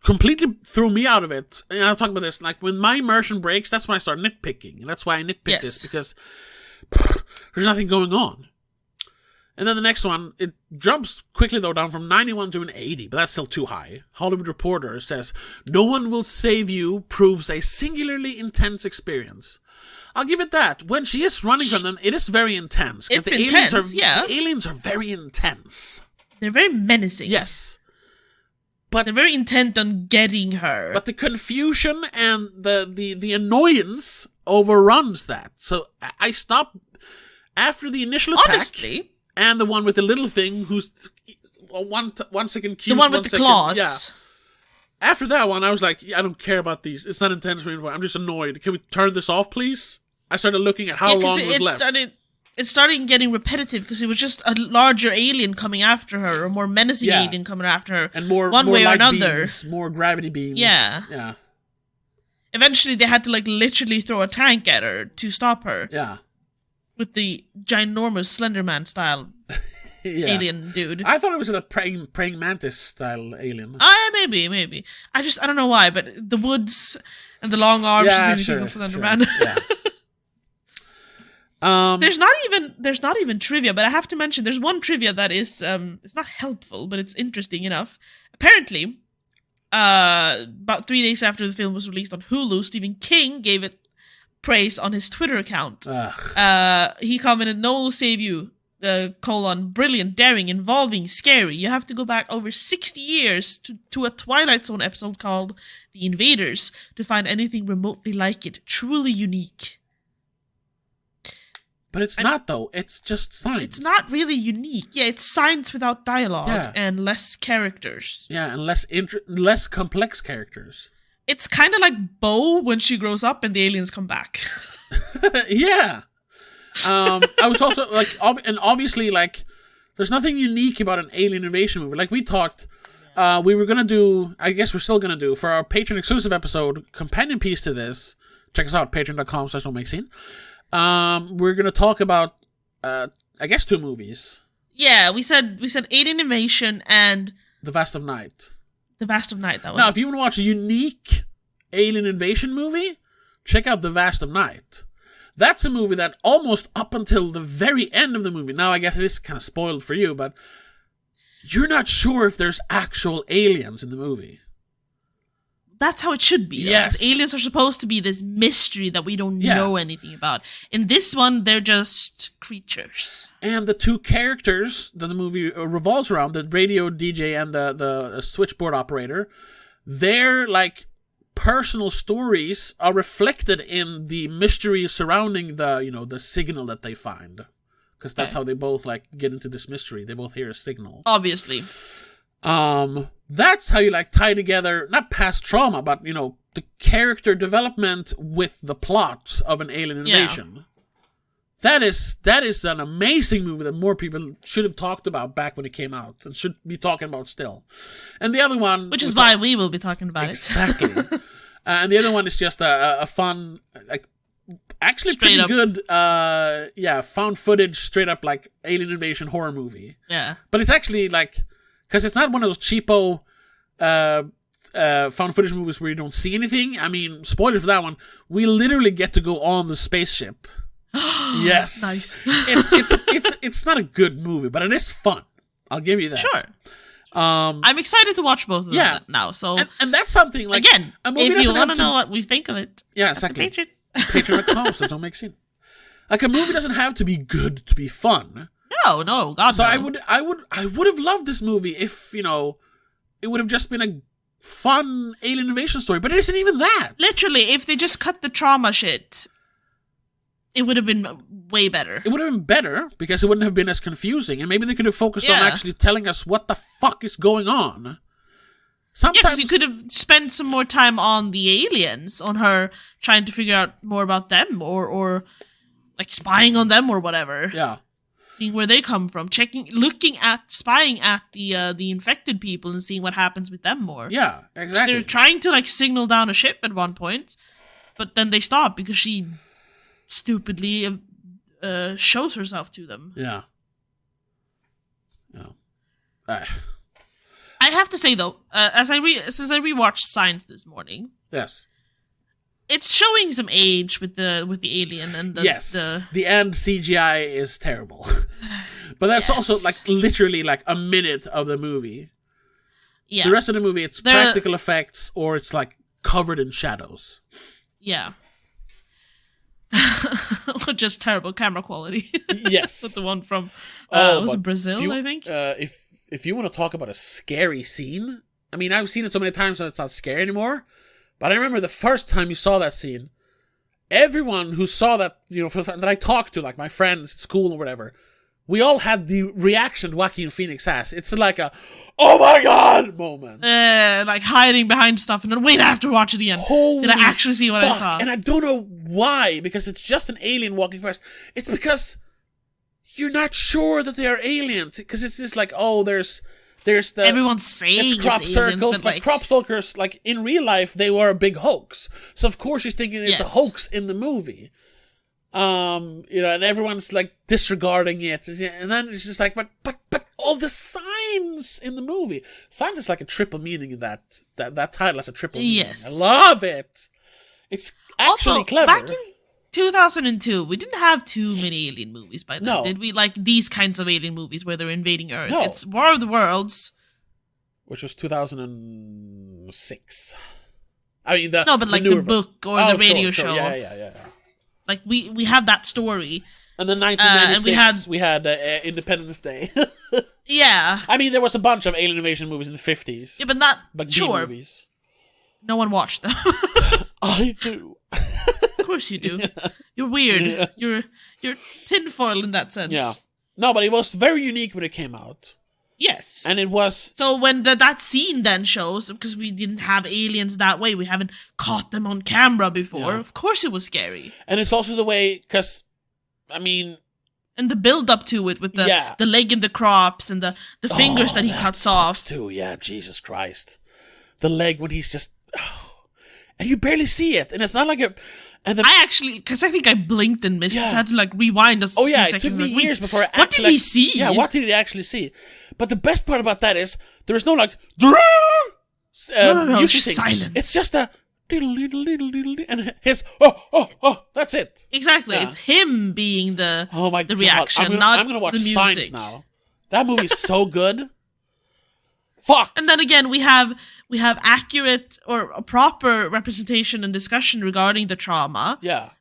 Speaker 1: completely threw me out of it. And I'll talk about this. When my immersion breaks, that's when I start nitpicking. And that's why I nitpick this, because there's nothing going on. And then the next one, it jumps quickly, though, down from 91 to an 80, but that's still too high. Hollywood Reporter says, "No One Will Save You proves a singularly intense experience." I'll give it that. When she is running from them, it is very intense.
Speaker 2: It's intense,
Speaker 1: The aliens are very intense.
Speaker 2: They're very menacing.
Speaker 1: Yes.
Speaker 2: But they're very intent on getting her.
Speaker 1: But the confusion and the annoyance overruns that. So I stopped after the initial attack.
Speaker 2: Honestly.
Speaker 1: And the one with the little thing who's 1 second cute.
Speaker 2: The one with the claws.
Speaker 1: Yeah. After that one, I was like, I don't care about these. It's not intense anymore. I'm just annoyed. Can we turn this off, please? I started looking at how long was left.
Speaker 2: It started getting repetitive because it was just a larger alien coming after her, or more menacing alien coming after her,
Speaker 1: and more
Speaker 2: way or another.
Speaker 1: Beams, more gravity beams.
Speaker 2: Yeah. Eventually, they had to literally throw a tank at her to stop her.
Speaker 1: Yeah.
Speaker 2: With the ginormous Slenderman style alien dude.
Speaker 1: I thought it was a praying mantis style alien.
Speaker 2: Maybe. I don't know why, but the woods and the long arms made me think of Slenderman.
Speaker 1: Sure. Yeah.
Speaker 2: There's not even trivia, but I have to mention there's one trivia that is it's not helpful, but it's interesting enough. Apparently, about 3 days after the film was released on Hulu, Stephen King gave it praise on his Twitter account. He commented, "No will save you, brilliant, daring, involving, scary. You have to go back over 60 years to a Twilight Zone episode called The Invaders to find anything remotely like it. Truly unique."
Speaker 1: But it's not, though. It's just science.
Speaker 2: It's not really unique. Yeah, it's science without dialogue and less characters.
Speaker 1: Yeah, and less complex characters.
Speaker 2: It's kind of like Bo when she grows up and the aliens come back.
Speaker 1: Yeah. I was also, and obviously, there's nothing unique about an alien invasion movie. Like we talked, we were going to do, I guess we're still going to do, for our Patreon exclusive episode, companion piece to this, check us out, patreon.com/nomakescene. We're going to talk about, I guess, 2 movies.
Speaker 2: Yeah, we said Alien Invasion and
Speaker 1: The Vast of Night.
Speaker 2: The Vast of Night, that one.
Speaker 1: Now, if you want to watch a unique alien invasion movie, check out The Vast of Night. That's a movie that almost up until the very end of the movie, now I guess it is kind of spoiled for you, but you're not sure if there's actual aliens in the movie.
Speaker 2: That's how it should be.
Speaker 1: Yes.
Speaker 2: Aliens are supposed to be this mystery that we don't know anything about. In this one, they're just creatures.
Speaker 1: And the 2 characters that the movie revolves around, the radio DJ and the switchboard operator, their personal stories are reflected in the mystery surrounding the signal that they find. Because that's how they both get into this mystery. They both hear a signal.
Speaker 2: Obviously.
Speaker 1: That's how you tie together, not past trauma, but, the character development with the plot of an alien invasion. That is an amazing movie that more people should have talked about back when it came out and should be talking about still. And the other one...
Speaker 2: Which is why we will be talking about
Speaker 1: exactly. And the other one is just a fun, actually
Speaker 2: straight
Speaker 1: pretty good, found footage, straight up alien invasion horror movie.
Speaker 2: Yeah.
Speaker 1: But it's actually because it's not one of those cheapo found footage movies where you don't see anything. I mean, spoilers for that one. We literally get to go on the spaceship. Yes.
Speaker 2: Nice.
Speaker 1: It's not a good movie, but it is fun. I'll give you that.
Speaker 2: Sure. I'm excited to watch both of them now. So
Speaker 1: and that's something
Speaker 2: again, if you want to know what we think of it,
Speaker 1: exactly. Patreon.com, so don't make scene. A movie doesn't have to be good to be fun.
Speaker 2: No, God.
Speaker 1: So
Speaker 2: no.
Speaker 1: I would have loved this movie if it would have just been a fun alien invasion story, but it isn't even that.
Speaker 2: Literally, if they just cut the trauma shit, it would have been way better.
Speaker 1: It would have been better because it wouldn't have been as confusing, and maybe they could have focused on actually telling us what the fuck is going on. Sometimes
Speaker 2: you could have spent some more time on the aliens, on her trying to figure out more about them, or spying on them or whatever.
Speaker 1: Yeah.
Speaker 2: Seeing where they come from, spying at the infected people and seeing what happens with them more.
Speaker 1: Yeah, exactly.
Speaker 2: They're trying to signal down a ship at one point, but then they stop because she stupidly shows herself to them.
Speaker 1: Yeah.
Speaker 2: I have to say though, since I rewatched Signs this morning,
Speaker 1: yes,
Speaker 2: it's showing some age with the alien and
Speaker 1: the end CGI is terrible, but that's also literally a minute of the movie. Yeah, the rest of the movie it's practical effects or it's covered in shadows.
Speaker 2: Yeah. Just terrible camera quality.
Speaker 1: Yes.
Speaker 2: With the one from was it Brazil, I think?
Speaker 1: If you want to talk about a scary scene, I mean, I've seen it so many times that it's not scary anymore, but I remember the first time you saw that scene, everyone who saw that, that I talked to, my friends at school or whatever, we all had the reaction Joaquin Phoenix has. It's like a, oh my god moment.
Speaker 2: Like hiding behind stuff and then wait, I have to watch it again. Did I actually see what I saw?
Speaker 1: And I don't know why, because it's just an alien walking past. It's because you're not sure that they are aliens. Because it's just like, oh, there's the...
Speaker 2: Everyone's saying
Speaker 1: it's crop
Speaker 2: aliens,
Speaker 1: circles,
Speaker 2: but
Speaker 1: crop circles, like in real life, they were a big hoax. So of course you're thinking it's a hoax in the movie. And everyone's like disregarding it, and then it's just like, but all the signs in the movie, signs is like a triple meaning in that title has a triple meaning.
Speaker 2: Yes,
Speaker 1: I love it. It's actually
Speaker 2: also,
Speaker 1: clever.
Speaker 2: Back in 2002, we didn't have too many alien movies by then, did we? Like these kinds of alien movies where they're invading Earth.
Speaker 1: No.
Speaker 2: It's War of the Worlds,
Speaker 1: which was 2006. I mean, the
Speaker 2: book or the radio show.
Speaker 1: Yeah.
Speaker 2: Like we had that story,
Speaker 1: and then 1996 we had Independence Day.
Speaker 2: Yeah,
Speaker 1: I mean there was a bunch of alien invasion movies in the 50s.
Speaker 2: Yeah, but not
Speaker 1: B movies.
Speaker 2: No one watched them.
Speaker 1: I do.
Speaker 2: Of course you do. Yeah. You're weird. Yeah. You're tinfoil in that sense.
Speaker 1: Yeah. No, but it was very unique when it came out.
Speaker 2: Yes.
Speaker 1: And it was...
Speaker 2: So when that scene then shows, because we didn't have aliens that way, we haven't caught them on camera before, of course it was scary.
Speaker 1: And it's also the way, because, I mean...
Speaker 2: And the build-up to it with the leg in the crops and the fingers that he cuts off.
Speaker 1: Too, yeah, Jesus Christ. The leg when he's just... and you barely see it. And it's not like a... And
Speaker 2: I actually, because I think I blinked and missed it, so I had to like rewind a few seconds.
Speaker 1: It took me years before I
Speaker 2: what did he see?
Speaker 1: Yeah, what did he actually see? But the best part about that is, there is no like...
Speaker 2: no, it's just silence.
Speaker 1: It's just a... and his... that's it.
Speaker 2: Exactly, it's him being the
Speaker 1: God.
Speaker 2: reaction,
Speaker 1: I'm gonna watch
Speaker 2: the music.
Speaker 1: Signs now. That movie's so good. Fuck.
Speaker 2: And then again, we have accurate or a proper representation and discussion regarding the trauma.
Speaker 1: Yeah.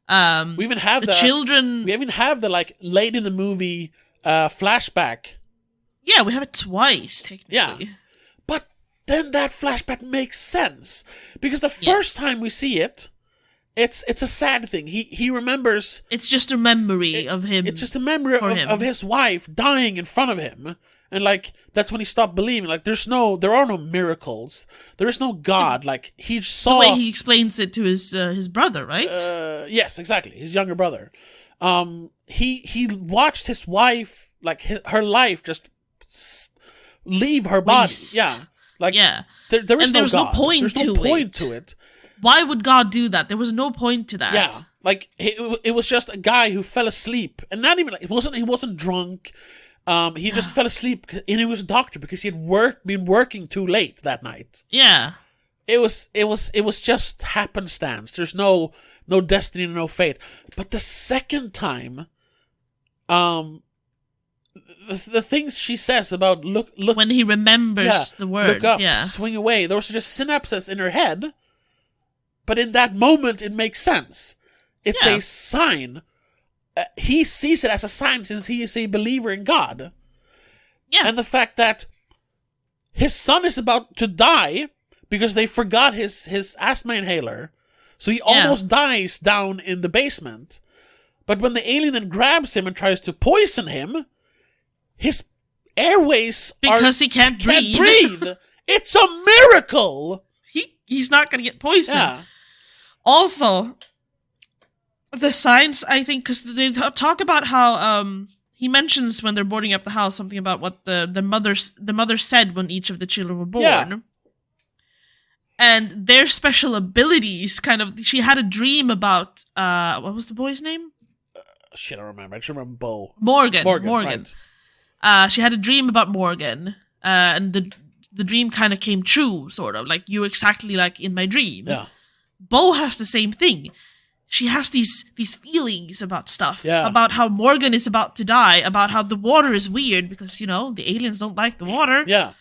Speaker 1: We even have
Speaker 2: the children.
Speaker 1: We even have the like late in the movie flashback.
Speaker 2: Yeah, we have it twice technically.
Speaker 1: Yeah. But then that flashback makes sense because the first time we see it, it's a sad thing. He remembers.
Speaker 2: It's just a memory of him.
Speaker 1: It's just a memory of his wife dying in front of him. And like that's when he stopped believing. Like there are no miracles. There is no God. Like he saw
Speaker 2: the way he explains it to his brother, right?
Speaker 1: Yes, exactly. His younger brother. He watched his wife, like her life, just leave her body.
Speaker 2: Waste.
Speaker 1: Yeah, like there is no God.
Speaker 2: There's no point to it. Why would God do that? There was no point to that.
Speaker 1: Yeah, like it was just a guy who fell asleep, and not even like, he wasn't drunk. He just fell asleep, and he was a doctor because he had been working too late that night.
Speaker 2: Yeah,
Speaker 1: it was just happenstance. There's no destiny, no fate. But the second time, the things she says about look
Speaker 2: when he remembers the words,
Speaker 1: look up, swing away. Those are just synapses in her head. But in that moment, it makes sense. It's a sign. He sees it as a sign since he is a believer in God. Yeah. And the fact that his son is about to die because they forgot his asthma inhaler. So he almost dies down in the basement. But when the alien then grabs him and tries to poison him, his airways
Speaker 2: because he can't breathe.
Speaker 1: It's a miracle!
Speaker 2: He's not going to get poisoned.
Speaker 1: Yeah.
Speaker 2: Also, the signs, I think, because they talk about how he mentions when they're boarding up the house something about what the mother said when each of the children were born. Yeah. And their special abilities, she had a dream about, what was the boy's name?
Speaker 1: I don't remember. I just remember Bo.
Speaker 2: Morgan.
Speaker 1: Right.
Speaker 2: She had a dream about Morgan, and the dream kind of came true, sort of. Like, you exactly like in my dream.
Speaker 1: Yeah.
Speaker 2: Bo has the same thing. She has these feelings about stuff. Yeah. About how Morgan is about to die, about how the water is weird because, the aliens don't like the water.
Speaker 1: Yeah.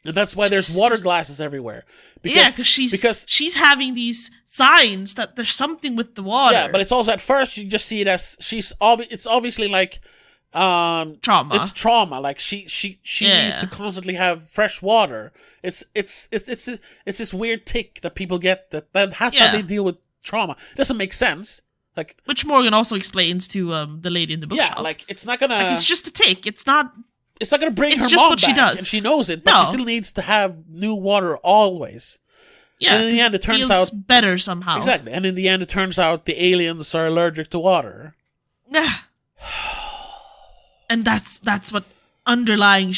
Speaker 1: And that's why there's water glasses everywhere.
Speaker 2: Because she's having these signs that there's something with the water.
Speaker 1: Yeah, but it's also at first you just see it as it's obviously like
Speaker 2: trauma.
Speaker 1: It's trauma. Like she needs to constantly have fresh water. It's this weird tick that people get that's how they deal with trauma. It doesn't make sense, Like,
Speaker 2: which Morgan also explains to the lady in the bookshop.
Speaker 1: Yeah, like, it's not gonna...
Speaker 2: Like, it's just a tick. It's not
Speaker 1: gonna bring her
Speaker 2: just
Speaker 1: mom
Speaker 2: what
Speaker 1: back,
Speaker 2: she does.
Speaker 1: and she knows it, but she still needs to have new water always.
Speaker 2: Yeah,
Speaker 1: and in the end, it turns
Speaker 2: feels
Speaker 1: out...
Speaker 2: better somehow.
Speaker 1: Exactly, and in the end, it turns out the aliens are allergic to water.
Speaker 2: Yeah. And that's what underlying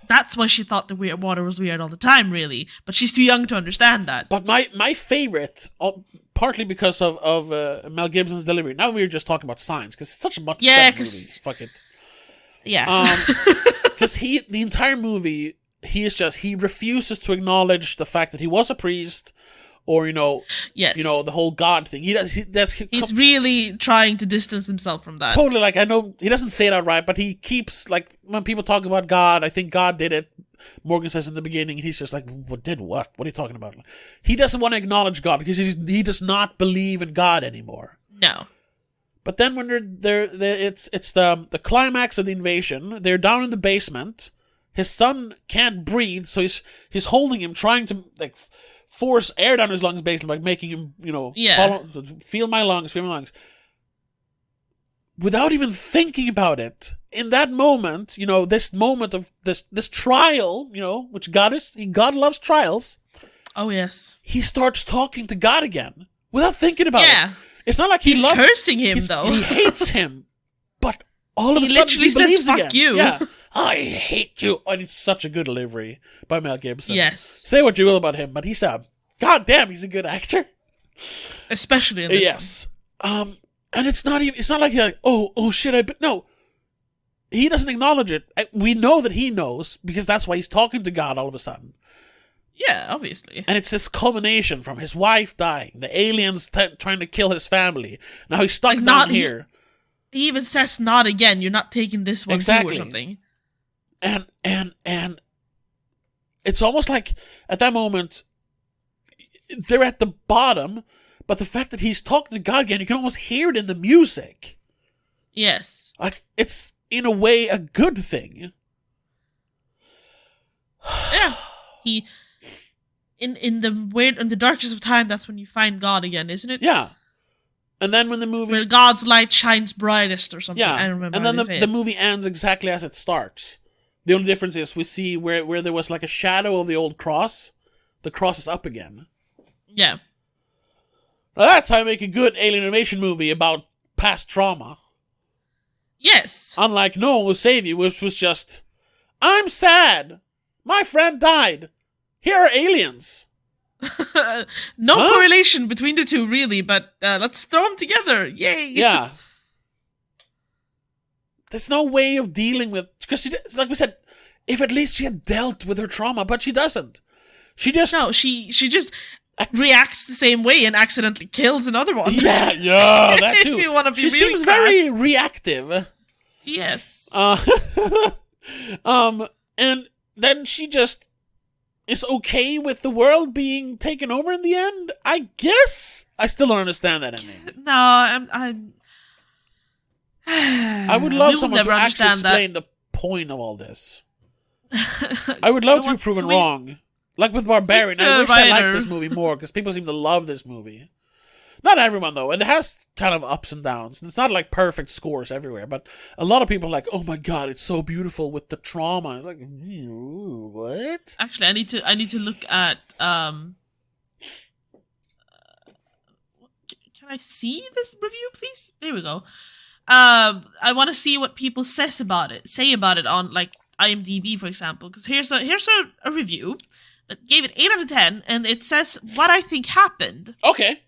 Speaker 2: that's why she thought the weird water was weird all the time, really. But she's too young to understand that.
Speaker 1: But my favorite, partly because of Mel Gibson's delivery. Now we were just talking about science, because it's such a much better movie. Fuck it.
Speaker 2: Yeah.
Speaker 1: Because the entire movie, he refuses to acknowledge the fact that he was a priest, or
Speaker 2: yes,
Speaker 1: the whole God thing.
Speaker 2: He's really trying to distance himself from that.
Speaker 1: Totally. Like, I know he doesn't say it outright, but he keeps, like, when people talk about God, I think God did it. Morgan says in the beginning, he's just like, what did what? What are you talking about? He doesn't want to acknowledge God because he does not believe in God anymore.
Speaker 2: No.
Speaker 1: But then when it's the climax of the invasion, they're down in the basement. His son can't breathe, so he's holding him, trying to, like, force air down his lungs, basically, like making him, feel my lungs. Without even thinking about it, in that moment, this moment of this trial, which God loves trials.
Speaker 2: Oh yes.
Speaker 1: He starts talking to God again without thinking about it. It's not like
Speaker 2: he's cursing him though.
Speaker 1: He hates him, but all of a sudden
Speaker 2: literally
Speaker 1: he believes
Speaker 2: says,
Speaker 1: again.
Speaker 2: "Fuck you."
Speaker 1: Yeah. I hate you. And it's such a good delivery by Mel Gibson.
Speaker 2: Yes.
Speaker 1: Say what you will about him, but he's goddamn, he's a good actor.
Speaker 2: Especially in this
Speaker 1: Yes. And it's not like you're like, oh shit, no. He doesn't acknowledge it. We know that he knows, because that's why he's talking to God all of a sudden.
Speaker 2: Yeah, obviously.
Speaker 1: And it's this culmination from his wife dying, the aliens trying to kill his family. Now he's stuck down here.
Speaker 2: He even says, "Not again. You're not taking this one too," or something.
Speaker 1: And it's almost like at that moment they're at the bottom, but the fact that he's talking to God again, you can almost hear it in the music.
Speaker 2: Yes.
Speaker 1: Like, it's in a way a good thing.
Speaker 2: Yeah. He in the darkest of time, that's when you find God again, isn't it?
Speaker 1: Yeah. And then when the movie...
Speaker 2: where God's light shines brightest or something.
Speaker 1: Yeah.
Speaker 2: I don't remember.
Speaker 1: And then the movie ends exactly as it starts. The only difference is we see where there was like a shadow of the old cross, the cross is up again.
Speaker 2: Yeah.
Speaker 1: Now that's how you make a good alien invasion movie about past trauma.
Speaker 2: Yes.
Speaker 1: Unlike No One Will Save You, which was just, I'm sad. My friend died. Here are aliens.
Speaker 2: No correlation between the two, really, but let's throw them together. Yay.
Speaker 1: Yeah. There's no way of dealing with... Because, like we said, if at least she had dealt with her trauma, but she doesn't. She just...
Speaker 2: No, she just reacts the same way and accidentally kills another one.
Speaker 1: Yeah, that too.
Speaker 2: If you want to be
Speaker 1: she
Speaker 2: really
Speaker 1: seems
Speaker 2: crass.
Speaker 1: very reactive.
Speaker 2: Yes.
Speaker 1: And then she just is okay with the world being taken over in the end, I guess? I still don't understand that ending.
Speaker 2: No, I'm...
Speaker 1: I would love someone to actually explain the point of all this. I would love to be proven wrong. Like with Barbarian, I wish I liked this movie more, because people seem to love this movie. Not everyone, though. It has kind of ups and downs. It's not like perfect scores everywhere, but a lot of people are like, oh my god, it's so beautiful with the trauma. I'm like, what?
Speaker 2: Actually, I need to look at... Can I see this review, please? There we go. I want to see what people say about it on, like, IMDb, for example, because here's a review that gave it 8 out of 10, and it says what I think happened.
Speaker 1: Okay.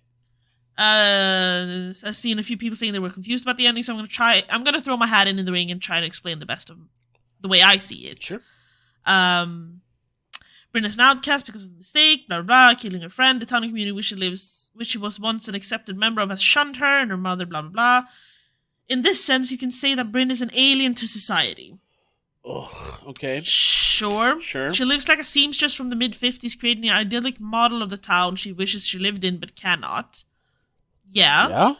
Speaker 2: I've seen a few people saying they were confused about the ending, so I'm gonna throw my hat in the ring and try to explain the way I see it.
Speaker 1: Sure.
Speaker 2: Brenda's an outcast because of the mistake, blah, blah, blah, killing her friend, the town and community which she was once an accepted member of has shunned her, and her mother, blah, blah, blah. In this sense, you can say that Bryn is an alien to society.
Speaker 1: Ugh, okay.
Speaker 2: Sure.
Speaker 1: She
Speaker 2: lives like a seamstress from the mid-50s, creating an idyllic model of the town she wishes she lived in but cannot. Yeah.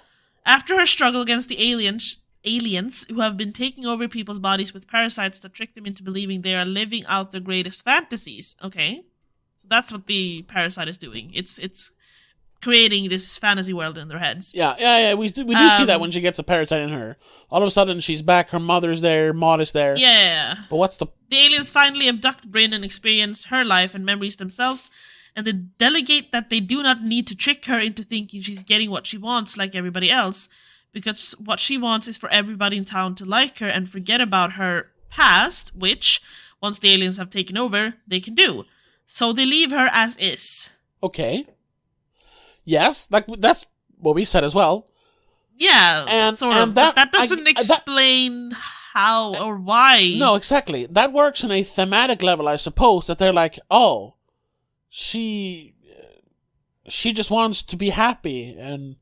Speaker 2: After her struggle against the aliens who have been taking over people's bodies with parasites that trick them into believing they are living out their greatest fantasies. Okay. So that's what the parasite is doing. It's creating this fantasy world in their heads.
Speaker 1: Yeah. We do see that when she gets a parasite in her. All of a sudden, she's back. Her mother's there. Maud is there.
Speaker 2: Yeah.
Speaker 1: But what's the
Speaker 2: aliens finally abduct Bryn and experience her life and memories themselves, and they delegate that they do not need to trick her into thinking she's getting what she wants like everybody else, because what she wants is for everybody in town to like her and forget about her past, which, once the aliens have taken over, they can do. So they leave her as is.
Speaker 1: Okay. Yes, that's what we said as well.
Speaker 2: Yeah,
Speaker 1: and
Speaker 2: that doesn't explain how or why.
Speaker 1: No, exactly. That works on a thematic level, I suppose, that they're like, oh, she just wants to be happy, and...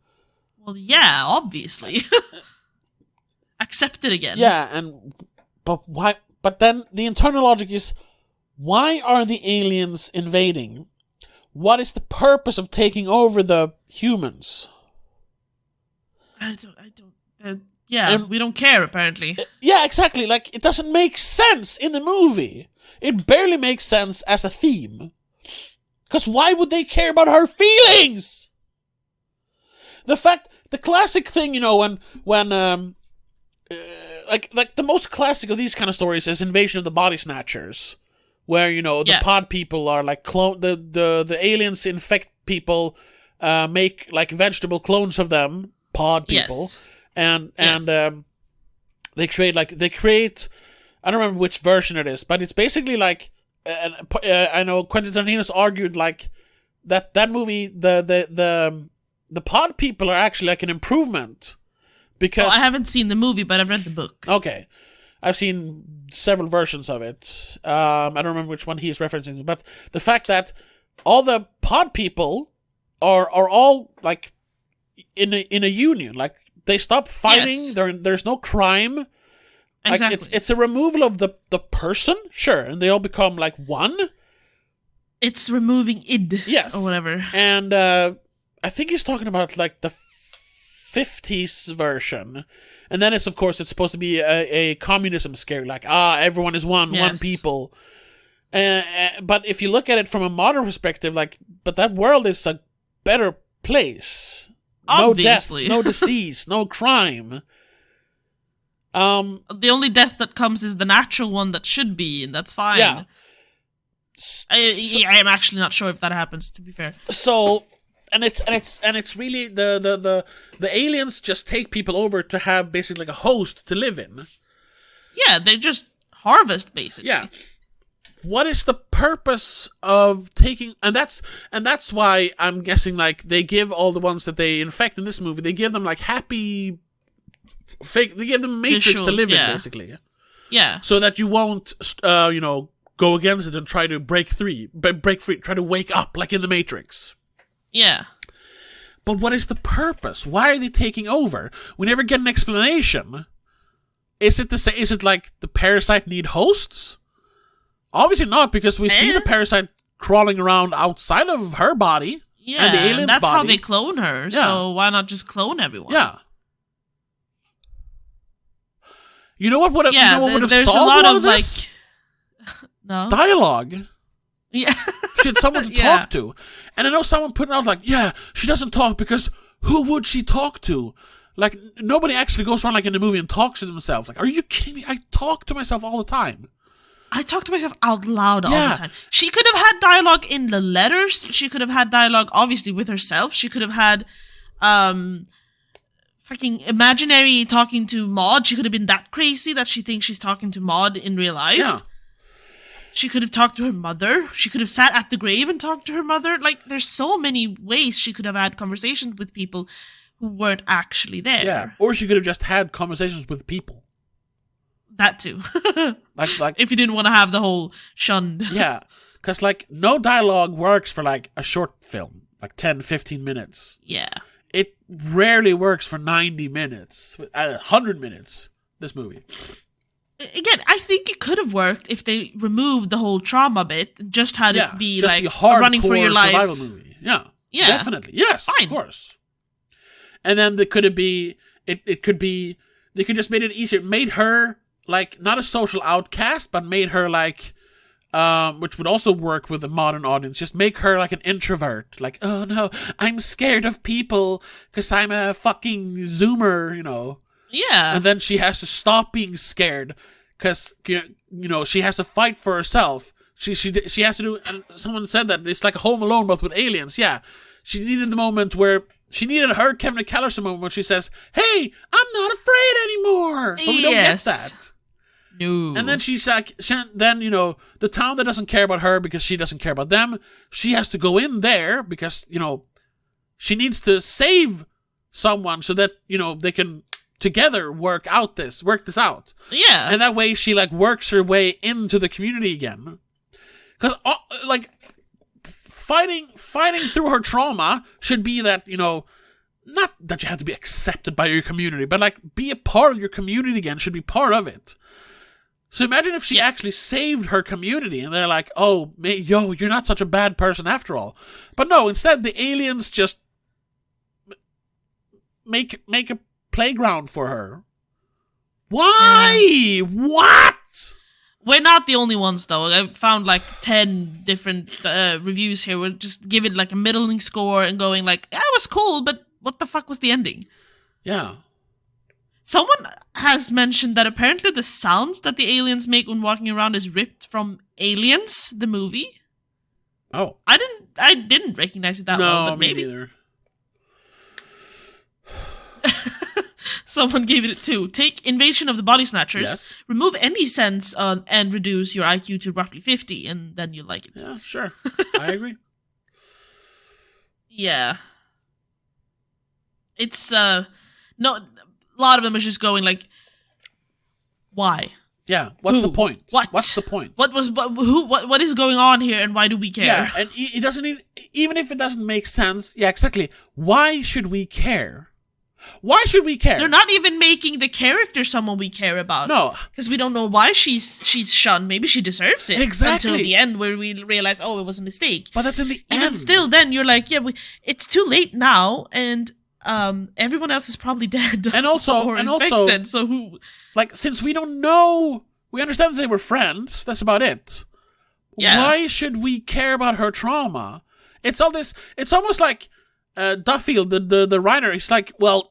Speaker 2: Well, yeah, obviously. Accept it again.
Speaker 1: Yeah, but why? But then the internal logic is, why are the aliens invading? What is the purpose of taking over the humans?
Speaker 2: We don't care, apparently.
Speaker 1: Yeah, exactly. Like, it doesn't make sense in the movie. It barely makes sense as a theme. Because why would they care about her feelings? The classic thing, when like the most classic of these kind of stories is Invasion of the Body Snatchers. Where, the pod people are like the aliens infect people, make like vegetable clones of them, pod people.
Speaker 2: Yes.
Speaker 1: And they create, I don't remember which version it is, but it's basically like, I know Quentin Tarantino's argued like that movie, the pod people are actually like an improvement. Because
Speaker 2: I haven't seen the movie, but I've read the book.
Speaker 1: Okay. I've seen several versions of it. I don't remember which one he's referencing, but the fact that all the pod people are all like in a union, like they stop fighting.
Speaker 2: Yes.
Speaker 1: There's no crime.
Speaker 2: Exactly.
Speaker 1: Like it's a removal of the person, sure, and they all become like one.
Speaker 2: It's removing id,
Speaker 1: yes,
Speaker 2: or whatever.
Speaker 1: And I think he's talking about like the 50s version. And then it's supposed to be a communism scare, like, everyone is one people. But if you look at it from a modern perspective, but that world is a better place.
Speaker 2: Obviously.
Speaker 1: No death, no disease, no crime.
Speaker 2: The only death that comes is the natural one that should be, and that's fine.
Speaker 1: Yeah.
Speaker 2: I am actually not sure if that happens, to be fair.
Speaker 1: So... And it's really the aliens just take people over to have basically like a host to live in.
Speaker 2: Yeah, they just harvest basically.
Speaker 1: Yeah. What is the purpose of taking? And that's why I'm guessing like they give all the ones that they infect in this movie. They give them like happy, fake. They give them Matrix
Speaker 2: visuals,
Speaker 1: to live in basically.
Speaker 2: Yeah.
Speaker 1: So that you won't go against it and try to break free, try to wake up like in the Matrix.
Speaker 2: Yeah.
Speaker 1: But what is the purpose? Why are they taking over? We never get an explanation. Is it like the parasite need hosts? Obviously not, because we see the parasite crawling around outside of her body.
Speaker 2: Yeah,
Speaker 1: and the alien's
Speaker 2: that's
Speaker 1: body.
Speaker 2: how they clone her, so why not just clone everyone?
Speaker 1: Yeah. You know what would have
Speaker 2: there's
Speaker 1: solved
Speaker 2: a lot of
Speaker 1: this?
Speaker 2: No
Speaker 1: Dialogue.
Speaker 2: Yeah.
Speaker 1: She had someone to talk to. And I know someone putting out like, she doesn't talk because who would she talk to? Like, nobody actually goes around like in the movie and talks to themselves. Like, are you kidding me? I talk to myself all the time.
Speaker 2: I talk to myself out loud all the time. She could have had dialogue in the letters. She could have had dialogue, obviously, with herself. She could have had fucking imaginary talking to Maud. She could have been that crazy that she thinks she's talking to Maud in real life.
Speaker 1: Yeah.
Speaker 2: She could have talked to her mother. She could have sat at the grave and talked to her mother. Like, there's so many ways she could have had conversations with people who weren't actually there.
Speaker 1: Yeah, or she could have just had conversations with people.
Speaker 2: That too.
Speaker 1: like
Speaker 2: if you didn't want to have the whole shunned.
Speaker 1: Yeah, because like no dialogue works for like a short film, like 10, 15 minutes.
Speaker 2: Yeah.
Speaker 1: It rarely works for 90 minutes, 100 minutes, this movie.
Speaker 2: Again, I think it could have worked if they removed the whole trauma bit and just had it be like
Speaker 1: a
Speaker 2: running for your life
Speaker 1: survival movie. Yeah, definitely. Yes,
Speaker 2: fine.
Speaker 1: Of course. And then it could be they could just made it easier. Made her like not a social outcast, but made her like which would also work with a modern audience. Just make her like an introvert. Like, oh no, I'm scared of people because I'm a fucking Zoomer, you know.
Speaker 2: Yeah.
Speaker 1: And then she has to stop being scared because, you know, she has to fight for herself. She has to do, and someone said that it's like a Home Alone but with aliens. Yeah. She needed the moment where, she needed her Kevin McAllister moment when she says, hey, I'm not afraid anymore. But we don't get that.
Speaker 2: No.
Speaker 1: And then she's like, then, you know, the town that doesn't care about her because she doesn't care about them, she has to go in there because, you know, she needs to save someone so that, you know, they can together work this out.
Speaker 2: Yeah.
Speaker 1: And that way she, like, works her way into the community again. Because, like, fighting through her trauma should be that, you know, not that you have to be accepted by your community, but, like, be a part of your community again should be part of it. So imagine if she actually saved her community and they're like, oh, yo, you're not such a bad person after all. But no, instead the aliens just make a playground for her. Why? What?
Speaker 2: We're not the only ones, though. I found like 10 different reviews here. We're just giving like a middling score and going like, yeah, it was cool, but what the fuck was the ending?
Speaker 1: Yeah.
Speaker 2: Someone has mentioned that apparently the sounds that the aliens make when walking around is ripped from Aliens, the movie.
Speaker 1: Oh.
Speaker 2: I didn't recognize it that well, but maybe.
Speaker 1: Me neither.
Speaker 2: Someone gave it 2. Take Invasion of the Body Snatchers,
Speaker 1: yes.
Speaker 2: Remove any sense and reduce your IQ to roughly 50, and then you'll like it.
Speaker 1: Yeah, sure. I agree.
Speaker 2: Yeah. It's, no, a lot of them are just going like, why?
Speaker 1: Yeah, what's the point?
Speaker 2: What?
Speaker 1: What's the point?
Speaker 2: What is going on here, and why do we care?
Speaker 1: Yeah, and it doesn't even if it doesn't make sense. Yeah, exactly. Why should we care? Why should we care?
Speaker 2: They're not even making the character someone we care about.
Speaker 1: No.
Speaker 2: Because we don't know why she's shunned. Maybe she deserves it.
Speaker 1: Exactly.
Speaker 2: Until the end where we realize, oh, it was a mistake.
Speaker 1: But that's in the
Speaker 2: Even
Speaker 1: end.
Speaker 2: still, then you're like, yeah, it's too late now, and everyone else is probably dead.
Speaker 1: And also,
Speaker 2: or infected, so who...
Speaker 1: Like, since we don't know... We understand that they were friends. That's about it.
Speaker 2: Yeah.
Speaker 1: Why should we care about her trauma? It's all this... It's almost like... Duffield, the writer, he's like, well...